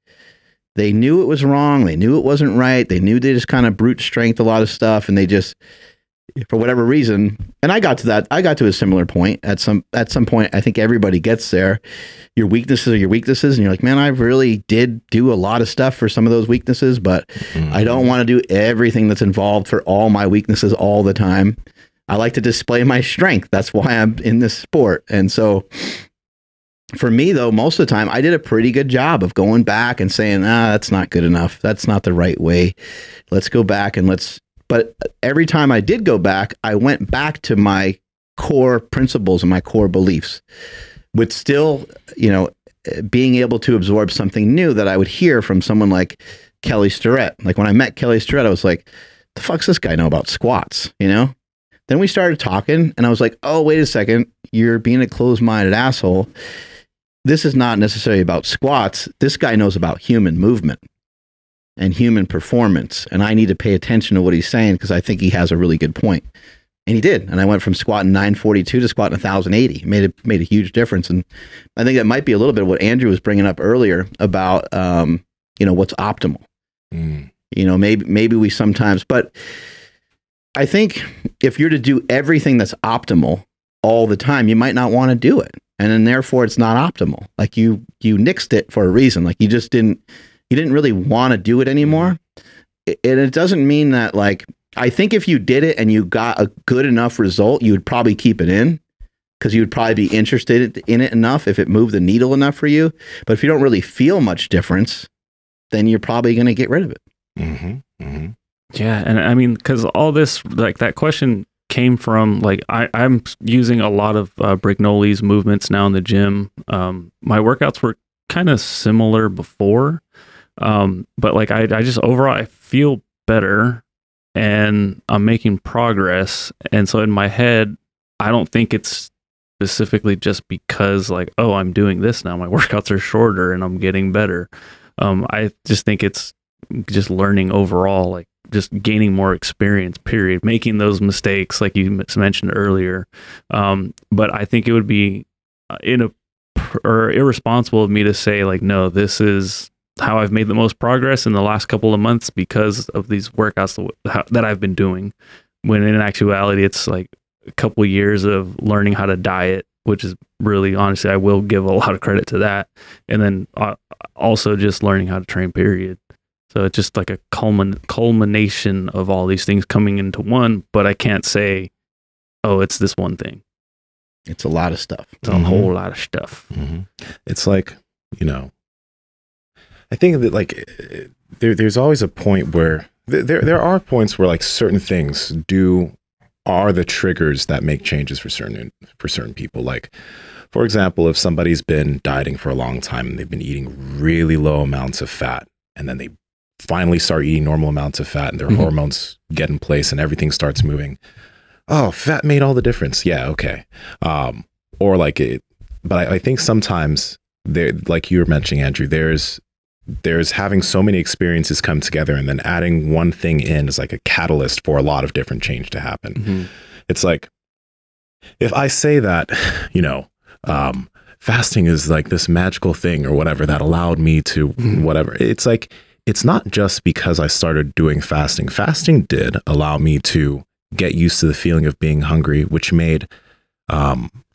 They knew it was wrong. They knew it wasn't right. They knew they just kind of brute strength a lot of stuff. And they just, for whatever reason, and I got to that. I got to a similar point at some point. I think everybody gets there. Your weaknesses are your weaknesses, and you're like, man, I really did do a lot of stuff for some of those weaknesses, but I don't want to do everything that's involved for all my weaknesses all the time. I like to display my strength. That's why I'm in this sport. And so for me, though, most of the time, I did a pretty good job of going back and saying, that's not good enough. That's not the right way. Let's go back and but every time I did go back, I went back to my core principles and my core beliefs with still, you know, being able to absorb something new that I would hear from someone like Kelly Starrett. Like when I met Kelly Starrett, I was like, the fuck's this guy know about squats, you know? Then we started talking and I was like, oh, wait a second. You're being a closed-minded asshole. This is not necessarily about squats. This guy knows about human movement and human performance. And I need to pay attention to what he's saying because I think he has a really good point. And he did. And I went from squatting 942 to squatting 1,080. Made a huge difference. And I think that might be a little bit of what Andrew was bringing up earlier about, you know, what's optimal. You know, maybe we sometimes, but I think if you're to do everything that's optimal all the time, you might not want to do it. And then therefore it's not optimal. Like you nixed it for a reason. Like you didn't really want to do it anymore. And it doesn't mean that, like, I think if you did it and you got a good enough result, you would probably keep it in because you would probably be interested in it enough if it moved the needle enough for you. But if you don't really feel much difference, then you're probably going to get rid of it. Yeah. And I mean, because all this, like that question came from, like, I'm using a lot of Brignoli's movements now in the gym. My workouts were kind of similar before. But like, I just overall, I feel better and I'm making progress. And so in my head, I don't think it's specifically just because like, oh, I'm doing this now. My workouts are shorter and I'm getting better. I just think it's just learning overall, like just gaining more experience, period, making those mistakes like you mentioned earlier. But I think it would be irresponsible of me to say like, no, this is how I've made the most progress in the last couple of months because of these workouts that I've been doing, when in actuality it's like a couple of years of learning how to diet, which is really, honestly, I will give a lot of credit to that. And then also just learning how to train, period. So it's just like a culmination of all these things coming into one, but I can't say, oh, it's this one thing. It's a lot of stuff. It's a whole lot of stuff. It's like, you know, I think that like there's always a point where there are points where like certain things are the triggers that make changes for certain people. Like, for example, if somebody's been dieting for a long time and they've been eating really low amounts of fat, and then they finally start eating normal amounts of fat and their hormones get in place and everything starts moving. Oh, fat made all the difference. Yeah, okay. Or like it, but I think sometimes there, like you were mentioning, Andrew, there's having so many experiences come together and then adding one thing in is like a catalyst for a lot of different change to happen. It's like, if I say that, you know, fasting is like this magical thing or whatever that allowed me to whatever, it's like, it's not just because I started doing fasting. Fasting did allow me to get used to the feeling of being hungry, which made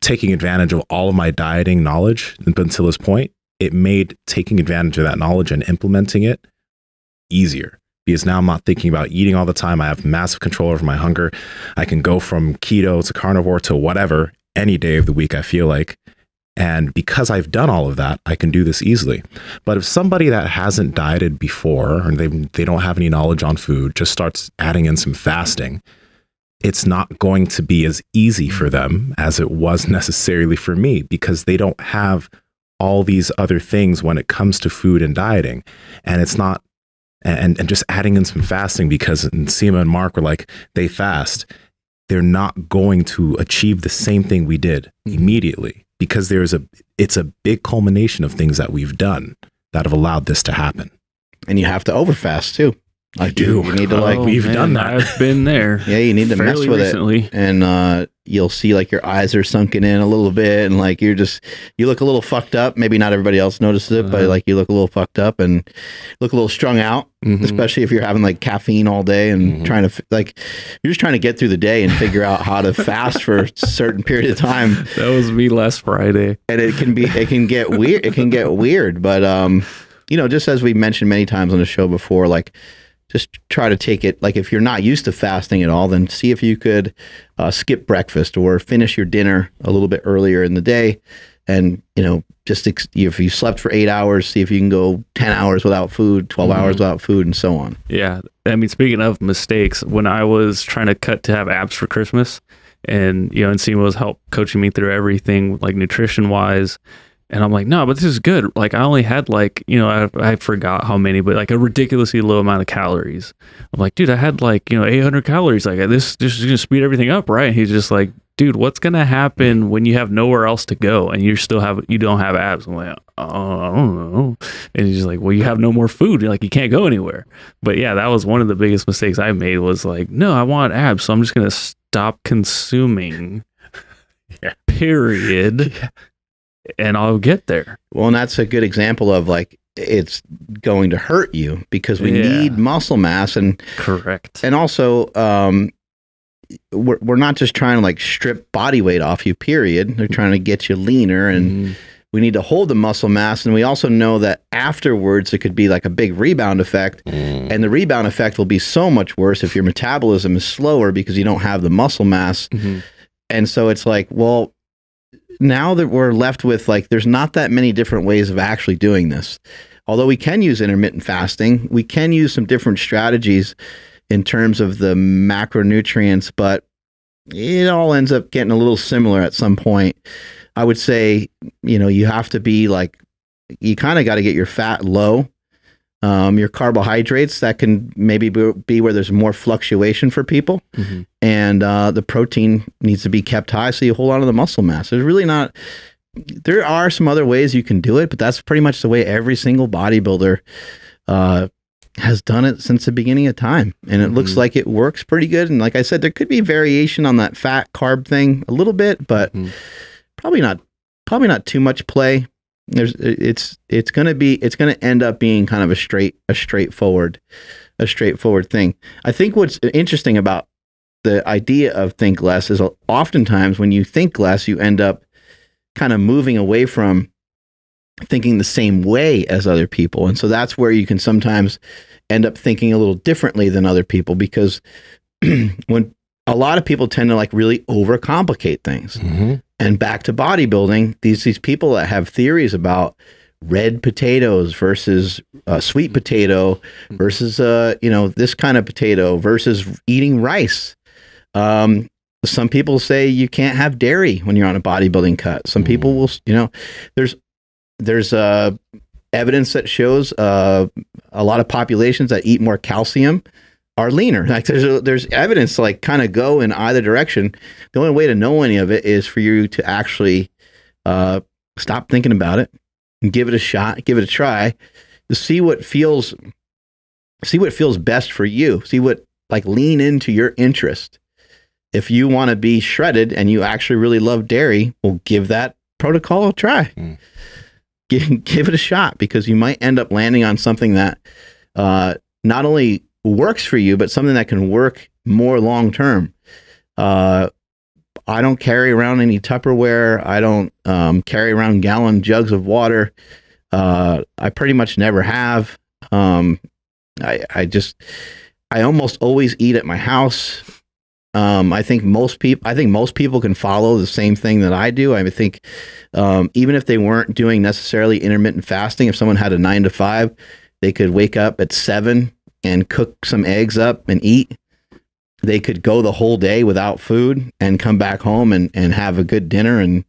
taking advantage of all of my dieting knowledge up until this point it made taking advantage of that knowledge and implementing it easier, because now I'm not thinking about eating all the time. I have massive control over my hunger. I can go from keto to carnivore to whatever any day of the week I feel like. And because I've done all of that, I can do this easily. But if somebody that hasn't dieted before, or they don't have any knowledge on food, just starts adding in some fasting, it's not going to be as easy for them as it was necessarily for me, because they don't have all these other things when it comes to food and dieting. And it's not, and just adding in some fasting, because Nsima and Mark were like, they fast. They're not going to achieve the same thing we did immediately, because it's a big culmination of things that we've done that have allowed this to happen. And you have to overfast too. Like you need to we've done that. I've been there. Yeah, you need to mess with recently. it, and you'll see like your eyes are sunken in a little bit, and like you look a little fucked up. Maybe not everybody else notices it, but like you look a little fucked up and look a little strung out, especially if you're having like caffeine all day and trying to you're just trying to get through the day and figure out how to fast for a certain period of time. That was me last Friday, and it can get weird. It can get weird, but just as we mentioned many times on the show before, like, just try to take it, like if you're not used to fasting at all, then see if you could skip breakfast or finish your dinner a little bit earlier in the day. And, if you slept for 8 hours, see if you can go 10 hours without food, 12 hours without food, and so on. Yeah. I mean, speaking of mistakes, when I was trying to cut to have abs for Christmas, and, Nsima was coaching me through everything, like nutrition wise. And I'm like, no, but this is good. Like, I only had I forgot how many, but like a ridiculously low amount of calories. I'm like, dude, I had 800 calories. Like, this is going to speed everything up, right? And he's just like, dude, what's going to happen when you have nowhere else to go and you don't have abs? I'm like, oh, I don't know. And he's just like, well, you have no more food. Like, you can't go anywhere. But yeah, that was one of the biggest mistakes I made, was like, no, I want abs. So I'm just going to stop consuming, period. Yeah. And I'll get there. Well, and that's a good example of like, it's going to hurt you, because we need muscle mass, and correct. And also, we're not just trying to like strip body weight off you, period. They're trying to get you leaner, and we need to hold the muscle mass. And we also know that afterwards it could be like a big rebound effect, and the rebound effect will be so much worse if your metabolism is slower because you don't have the muscle mass. And so it's like, well, now that we're left with like, there's not that many different ways of actually doing this. Although we can use intermittent fasting, we can use some different strategies in terms of the macronutrients, but it all ends up getting a little similar at some point. I would say, you have to be like, you kind of got to get your fat low. Your carbohydrates, that can maybe be where there's more fluctuation for people. And the protein needs to be kept high, so you hold on to the muscle mass. There are some other ways you can do it, but that's pretty much the way every single bodybuilder has done it since the beginning of time. And it looks like it works pretty good. And like I said, there could be variation on that fat carb thing a little bit, but probably not too much play. It's going to end up being kind of a straightforward thing. I think what's interesting about the idea of think less is oftentimes when you think less, you end up kind of moving away from thinking the same way as other people. And so that's where you can sometimes end up thinking a little differently than other people, because when a lot of people tend to like really overcomplicate things. And back to bodybuilding, these people that have theories about red potatoes versus sweet potato versus this kind of potato versus eating rice. Some people say you can't have dairy when you're on a bodybuilding cut. Some people will, there's evidence that shows a lot of populations that eat more calcium are leaner. Like there's evidence to like kind of go in either direction. The only way to know any of it is for you to actually stop thinking about it and give it a shot, give it a try, to see what feels best for you. Lean into your interest. If you want to be shredded and you actually really love dairy, well, give that protocol a try. Give it a shot, because you might end up landing on something that not only works for you, but something that can work more long term. I don't carry around any Tupperware. I don't carry around gallon jugs of water. I pretty much never have. I almost always eat at my house. I think most people can follow the same thing that I do. I think even if they weren't doing necessarily intermittent fasting, if someone had a 9 to 5, they could wake up at 7 and cook some eggs up and eat. They could go the whole day without food and come back home and have a good dinner and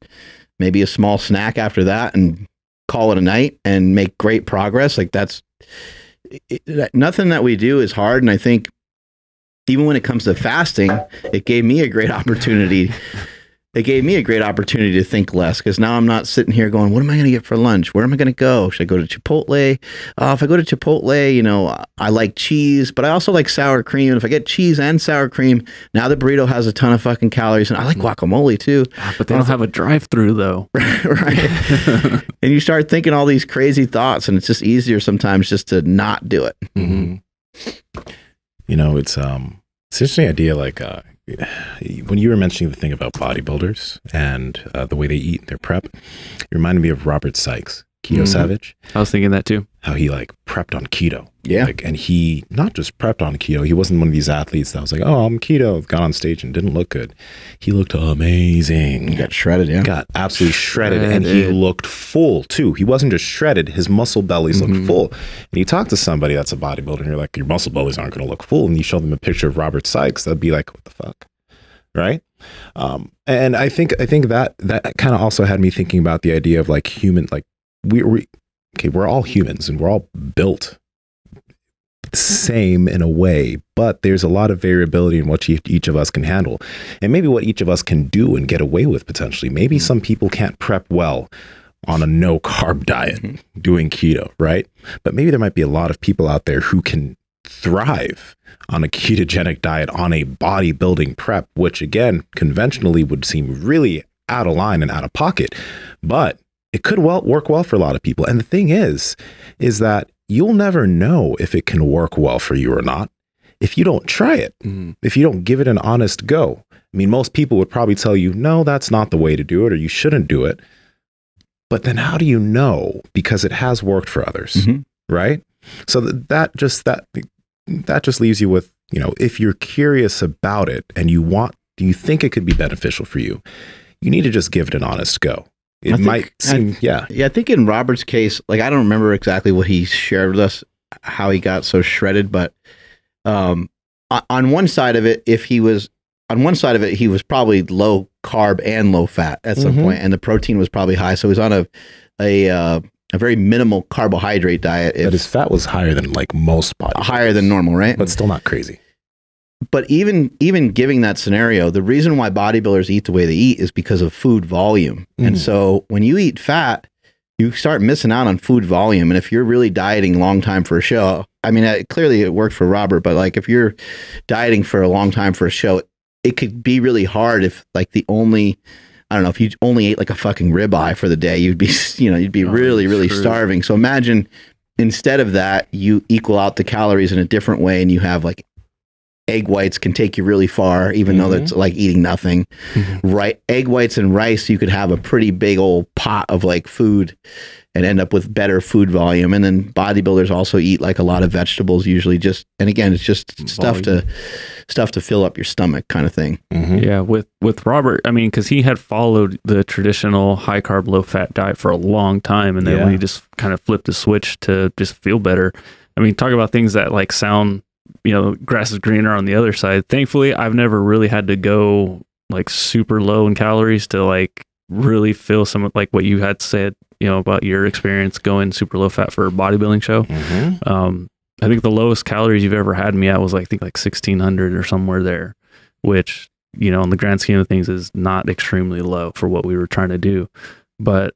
maybe a small snack after that and call it a night and make great progress. Like nothing that we do is hard. And I think even when it comes to fasting, it gave me a great opportunity. It gave me a great opportunity to think less, because now I'm not sitting here going, what am I going to get for lunch? Where am I going to go? Should I go to Chipotle? If I go to Chipotle, you know, I like cheese, but I also like sour cream. And if I get cheese and sour cream, now the burrito has a ton of fucking calories, and I like guacamole too. But they don't have a drive-through though. Right. And you start thinking all these crazy thoughts, and it's just easier sometimes just to not do it. Mm-hmm. You know, it's an interesting idea. Like when you were mentioning the thing about bodybuilders and the way they eat their prep, it reminded me of Robert Sykes, Keto Savage. I was thinking that too. How he like prepped on keto. Yeah. Like, and he not just prepped on keto. He wasn't one of these athletes that was like, oh, I'm keto, got on stage and didn't look good. He looked amazing. He got shredded, yeah. Got absolutely shredded. And he looked full too. He wasn't just shredded. His muscle bellies looked full. And you talk to somebody that's a bodybuilder and you're like, your muscle bellies aren't going to look full. And you show them a picture of Robert Sykes, they'll be like, what the fuck? Right. And I think that kind of also had me thinking about the idea of like human, like we're all humans and we're all built the same in a way, but there's a lot of variability in what each of us can handle, and maybe what each of us can do and get away with potentially. Maybe some people can't prep well on a no carb diet doing keto, right? But maybe there might be a lot of people out there who can thrive on a ketogenic diet on a bodybuilding prep, which again, conventionally would seem really out of line and out of pocket, but it could work well for a lot of people. And the thing is that you'll never know if it can work well for you or not if you don't try it, if you don't give it an honest go. I mean, most people would probably tell you, no, that's not the way to do it, or you shouldn't do it. But then how do you know? Because it has worked for others, right? So that just leaves you with, you know, if you're curious about it and do you think it could be beneficial for you, you need to just give it an honest go. It might seem, yeah. I think in Robert's case, like, I don't remember exactly what he shared with us, how he got so shredded, but on one side of it, he was probably low carb and low fat at some point, and the protein was probably high. So he was on a very minimal carbohydrate diet. But his fat was higher than like most bodybuilders. Higher than normal, right? But still not crazy. But even giving that scenario, the reason why bodybuilders eat the way they eat is because of food volume. And so when you eat fat, you start missing out on food volume. And if you're really dieting long time for a show, I mean, clearly it worked for Robert, but like if you're dieting for a long time for a show, it could be really hard if like I don't know, if you only ate like a fucking ribeye for the day, you'd be really starving. So imagine instead of that, you equal out the calories in a different way, and you have like egg whites can take you really far, even though that's like eating nothing. Right? Egg whites and rice, you could have a pretty big old pot of like food and end up with better food volume. And then bodybuilders also eat like a lot of vegetables usually, and again, it's just stuff to fill up your stomach kind of thing. Yeah, with Robert, I mean, because he had followed the traditional high carb, low fat diet for a long time, and then when he just kind of flipped the switch to just feel better. I mean, talk about things that like sound, you know, grass is greener on the other side. Thankfully, I've never really had to go like super low in calories to like really feel some like what you had said, you know, about your experience going super low fat for a bodybuilding show. I think the lowest calories you've ever had me at was like, I think like 1600 or somewhere there, which, you know, in the grand scheme of things is not extremely low for what we were trying to do. But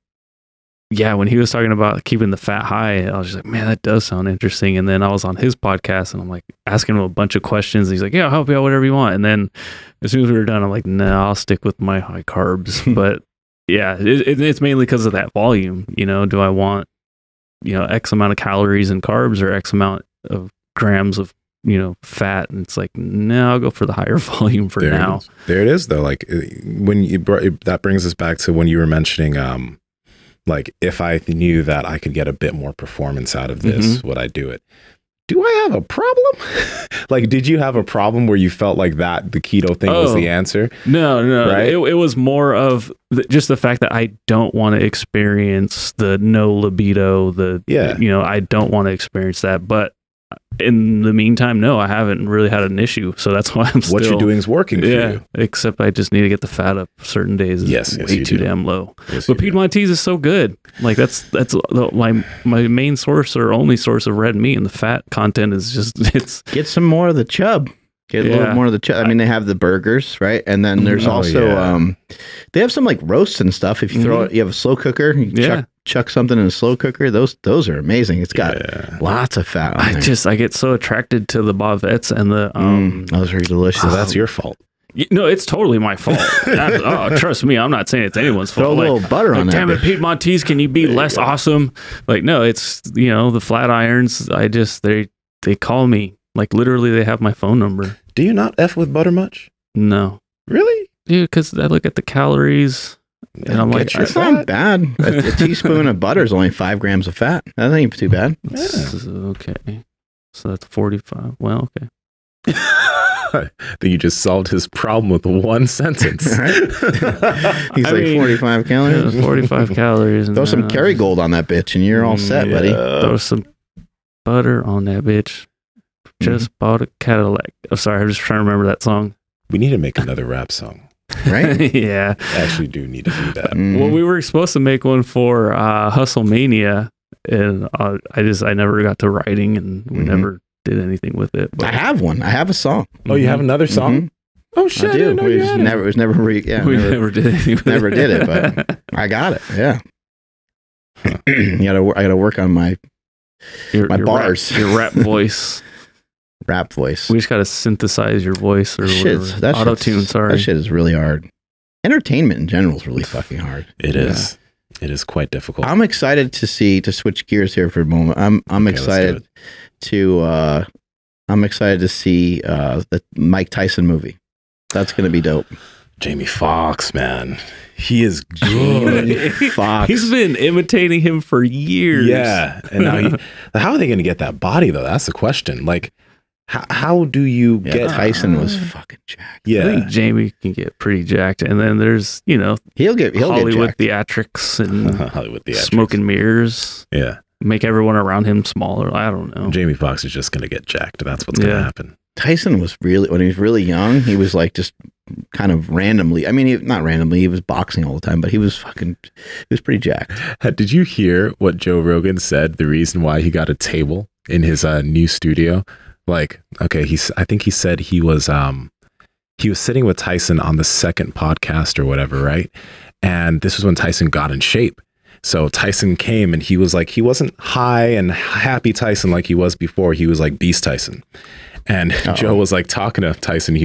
yeah, when he was talking about keeping the fat high, I was just like, man, that does sound interesting. And then I was on his podcast and I'm like asking him a bunch of questions. And he's like, yeah, I'll help you out, whatever you want. And then as soon as we were done, I'm like, no, I'll stick with my high carbs. But yeah, it's mainly because of that volume. You know, do I want, you know, X amount of calories and carbs or X amount of grams of, you know, fat? And it's like, no, I'll go for the higher volume for now. There it is though. Like when you that brings us back to when you were mentioning, Like if I knew that I could get a bit more performance out of this, would I do it? Do I have a problem? Like, did you have a problem where you felt like that the keto thing was the answer? No. Right? It was more of just the fact that I don't want to experience the no libido, I don't want to experience that. But in the meantime, no, I haven't really had an issue. So that's why I'm still... What you're doing is working for you. Except I just need to get the fat up certain days. Yes, way too damn low. Yes, but Piedmontese is so good. Like that's my main source or only source of red meat, and the fat content is just Get some more of the chub. Get a little more of the chub. I mean, they have the burgers, right? And then there's also they have some like roasts and stuff. If you throw it, you have a slow cooker. You chuck something in a slow cooker. Those are amazing. It's got lots of fat on there. I get so attracted to the bavettes and the those are delicious. So that's your fault. No, it's totally my fault. Trust me, I'm not saying it's anyone's fault. Throw a little butter on that. Damn it, Piedmontese, can you be less awesome? Like, no, it's the flat irons. They call me. Like literally, they have my phone number. Do you not F with butter much? No. Really? Dude, because I look at the calories and I'm like, it's not bad. A teaspoon of butter is only 5 grams of fat. That ain't too bad. Okay. So that's 45. Well, okay. I think you just solved his problem with one sentence. He's 45 calories. 45 calories. Throw some Kerrygold on that bitch and you're all set, buddy. Throw some butter on that bitch. Just bought a Cadillac. I'm sorry, I'm just trying to remember that song. We need to make another rap song. Right? Yeah. I actually do need to do that. Well, we were supposed to make one for Hustle Mania, and I never got to writing, and we never did anything with it. But I have one. I have a song. Oh, you have another song? Oh shit! I do. We never did anything. Never did it, but I got it. Yeah. I got to work on my bars. Your rap voice. Rap voice. We just got to synthesize your voice or whatever. Auto-tune, sorry. That shit is really hard. Entertainment in general is really fucking hard. It is. It is quite difficult. I'm excited to switch gears here for a moment. I'm excited to see the Mike Tyson movie. That's going to be dope. Jamie Foxx, man. He is good. Fox. He's been imitating him for years. Yeah. And now how are they going to get that body though? That's the question. Like, how do you get Tyson was fucking jacked. Yeah. I think Jamie can get pretty jacked. And then there's, he'll get Hollywood jacked. theatrics and Hollywood theatrics. Smoke and mirrors. Yeah. Make everyone around him smaller. I don't know. Jamie Foxx is just going to get jacked. That's what's going to happen. Tyson was when he was really young, he was like just kind of randomly. I mean, not randomly, he was boxing all the time, but he was pretty jacked. Did you hear what Joe Rogan said? The reason why he got a table in his new studio? Like, okay, I think he said he was sitting with Tyson on the second podcast or whatever, right? And this was when Tyson got in shape. So Tyson came and he was like, he wasn't high and happy Tyson like he was before. He was like Beast Tyson. And Joe was like talking to Tyson.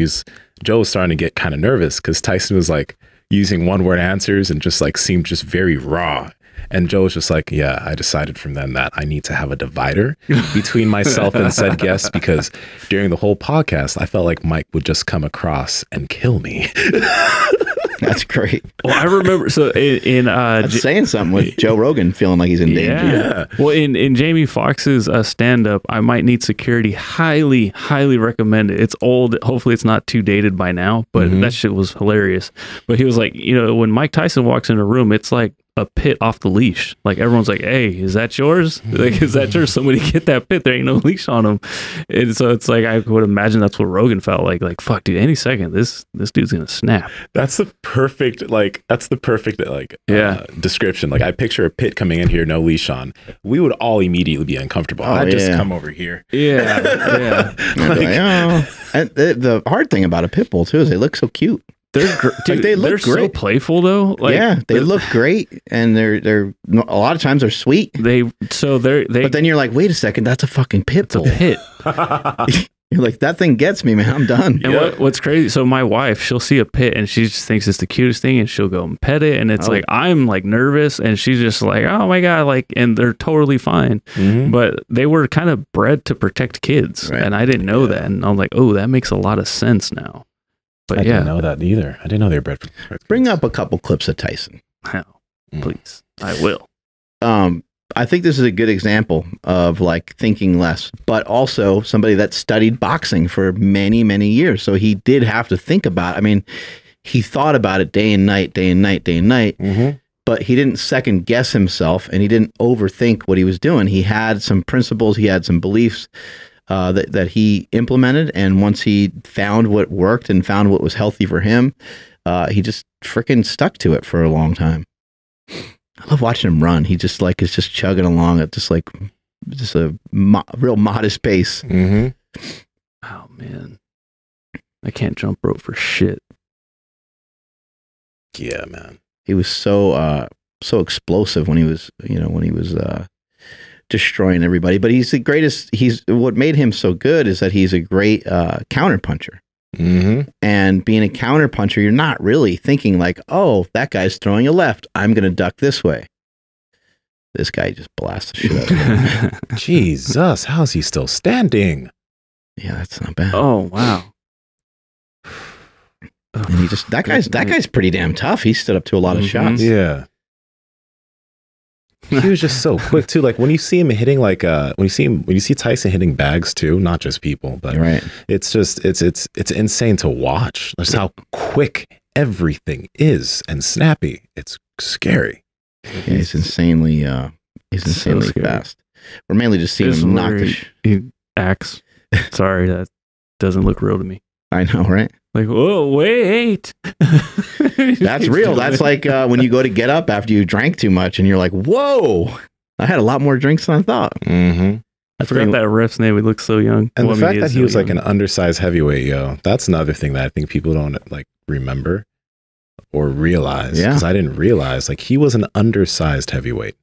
Joe was starting to get kind of nervous because Tyson was like using one-word answers and just like seemed just very raw. And Joe was just like, yeah, I decided from then that I need to have a divider between myself and said guest because during the whole podcast, I felt like Mike would just come across and kill me. That's great. Well, I remember. So that's saying something with Joe Rogan feeling like he's in danger. Yeah. Well, in Jamie Foxx's stand-up, I Might Need Security. Highly, highly recommend it. It's old. Hopefully, it's not too dated by now. But that shit was hilarious. But he was like, when Mike Tyson walks in a room, it's like a pit off the leash. Like everyone's like, "Hey, is that yours? Like, is that yours? Somebody get that pit. There ain't no leash on him." And so it's like I would imagine that's what Rogan felt like. Like, fuck, dude, any second this dude's gonna snap. That's the perfect description. Like I picture a pit coming in here, no leash on. We would all immediately be uncomfortable. I'd just come over here. Yeah. And the hard thing about a pit bull too is they look so cute. They look great. So playful though. Like, they look great, and they're a lot of times they're sweet. But then you're like, wait a second, that's a fucking pit bull. It's a pit. You're like, that thing gets me, man. I'm done. And what's crazy? So my wife, she'll see a pit and she just thinks it's the cutest thing, and she'll go and pet it, and it's like I'm like nervous, and she's just like, oh my god, like, and they're totally fine. But they were kind of bred to protect kids, and I didn't know that, and I'm like, oh, that makes a lot of sense now. But I didn't know that either. I didn't know they were bred for kids. Bring up a couple clips of Tyson. Please. I will. I think this is a good example of like thinking less, but also somebody that studied boxing for many, many years. So he did have to think about it. I mean, he thought about it day and night, day and night, day and night, but he didn't second guess himself and he didn't overthink what he was doing. He had some principles, he had some beliefs that he implemented. And once he found what worked and found what was healthy for him, he just freaking stuck to it for a long time. I love watching him run. He just like is just chugging along at just a real modest pace. Oh man, I can't jump rope for shit. Yeah, man. He was so explosive when he was destroying everybody. But he's the greatest. What made him so good is that he's a great counter puncher. And being a counter puncher, you're not really thinking like, oh, that guy's throwing a left, I'm going to duck this way. This guy just blasts the shit out of him. Jesus, how's he still standing? Yeah, that's not bad. Oh, wow. And he just, that guy's pretty damn tough. He stood up to a lot of shots. Yeah. He was just so quick too. Like when you see him hitting, like when you see Tyson hitting bags too, not just people, but it's just it's insane to watch. That's how quick everything is and snappy. It's scary. Yeah, he's insanely so fast. We're mainly just seeing him knock he acts. Sorry, that doesn't look real to me. I know, right? Like, whoa, wait. That's real. That's like when you go to get up after you drank too much and you're like, whoa, I had a lot more drinks than I thought. I forgot that ref's name. He looks so young. And the fact that he was like an undersized heavyweight, that's another thing that I think people don't like remember or realize. Because I didn't realize like he was an undersized heavyweight.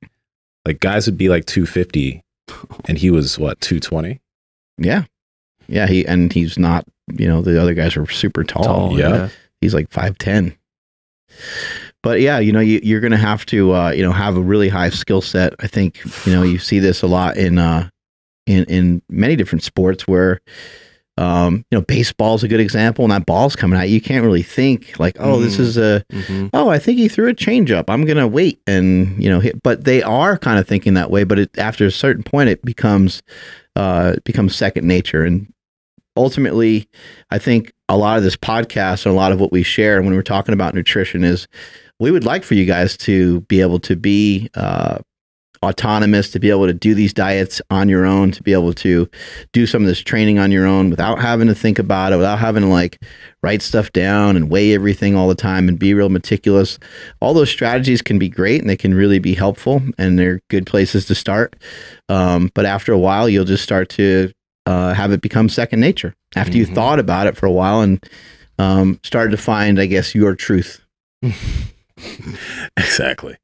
Like guys would be like 250 and he was what, 220? Yeah. Yeah, he's not, the other guys are super tall. Yeah. He's like 5'10". But yeah, you're going to have to, have a really high skill set. I think, you see this a lot in many different sports where, baseball is a good example and that ball's coming at you. You can't really think like, oh, this is I think he threw a changeup. I'm going to wait and, hit. But they are kind of thinking that way. But after a certain point, it becomes second nature. And ultimately, I think a lot of this podcast and a lot of what we share when we're talking about nutrition is we would like for you guys to be able to be autonomous, to be able to do these diets on your own, to be able to do some of this training on your own without having to think about it, without having to like write stuff down and weigh everything all the time and be real meticulous. All those strategies can be great and they can really be helpful and they're good places to start. But after a while, you'll just start to have it become second nature after you thought about it for a while and started to find, I guess, your truth. Exactly.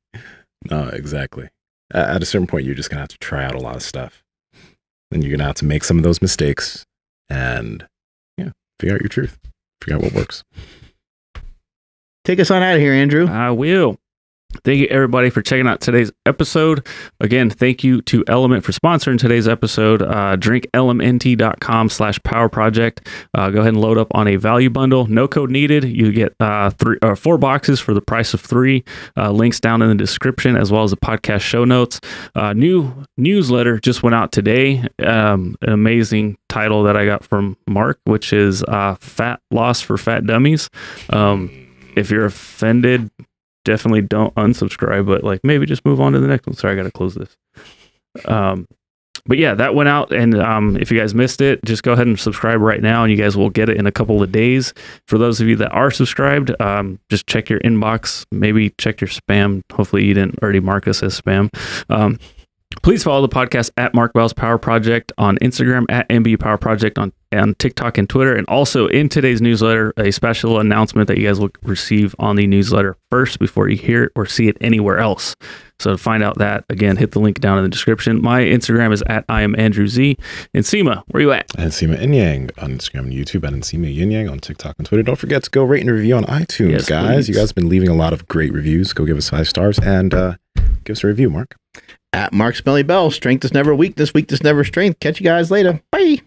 No, exactly. At a certain point, you're just going to have to try out a lot of stuff. Then you're going to have to make some of those mistakes and figure out your truth. Figure out what works. Take us on out of here, Andrew. I will. Thank you, everybody, for checking out today's episode. Again, thank you to Element for sponsoring today's episode. drinklmnt.com/powerproject. Go ahead and load up on a value bundle. No code needed. You get 4 boxes for the price of 3. Links down in the description, as well as the podcast show notes. New newsletter just went out today. An amazing title that I got from Mark, which is Fat Loss for Fat Dummies. If you're offended, definitely don't unsubscribe, but like maybe just move on to the next one. Sorry, I got to close this. But yeah, that went out. And if you guys missed it, just go ahead and subscribe right now and you guys will get it in a couple of days. For those of you that are subscribed, just check your inbox, maybe check your spam. Hopefully you didn't already mark us as spam. Please follow the podcast at Mark Bell's Power Project on Instagram, at MB Power Project on TikTok and Twitter. And also in today's newsletter, a special announcement that you guys will receive on the newsletter first before you hear it or see it anywhere else. So to find out that, again, hit the link down in the description. My Instagram is at I am Andrew Z. Nsima, where you at? Nsima Inyang on Instagram and YouTube, and Nsima Inyang on TikTok and Twitter. Don't forget to go rate and review on iTunes, guys. Please. You guys have been leaving a lot of great reviews. Go give us 5 stars and give us a review, Mark. At Mark Smelly Bell, strength is never weakness, weakness never strength. Catch you guys later. Bye.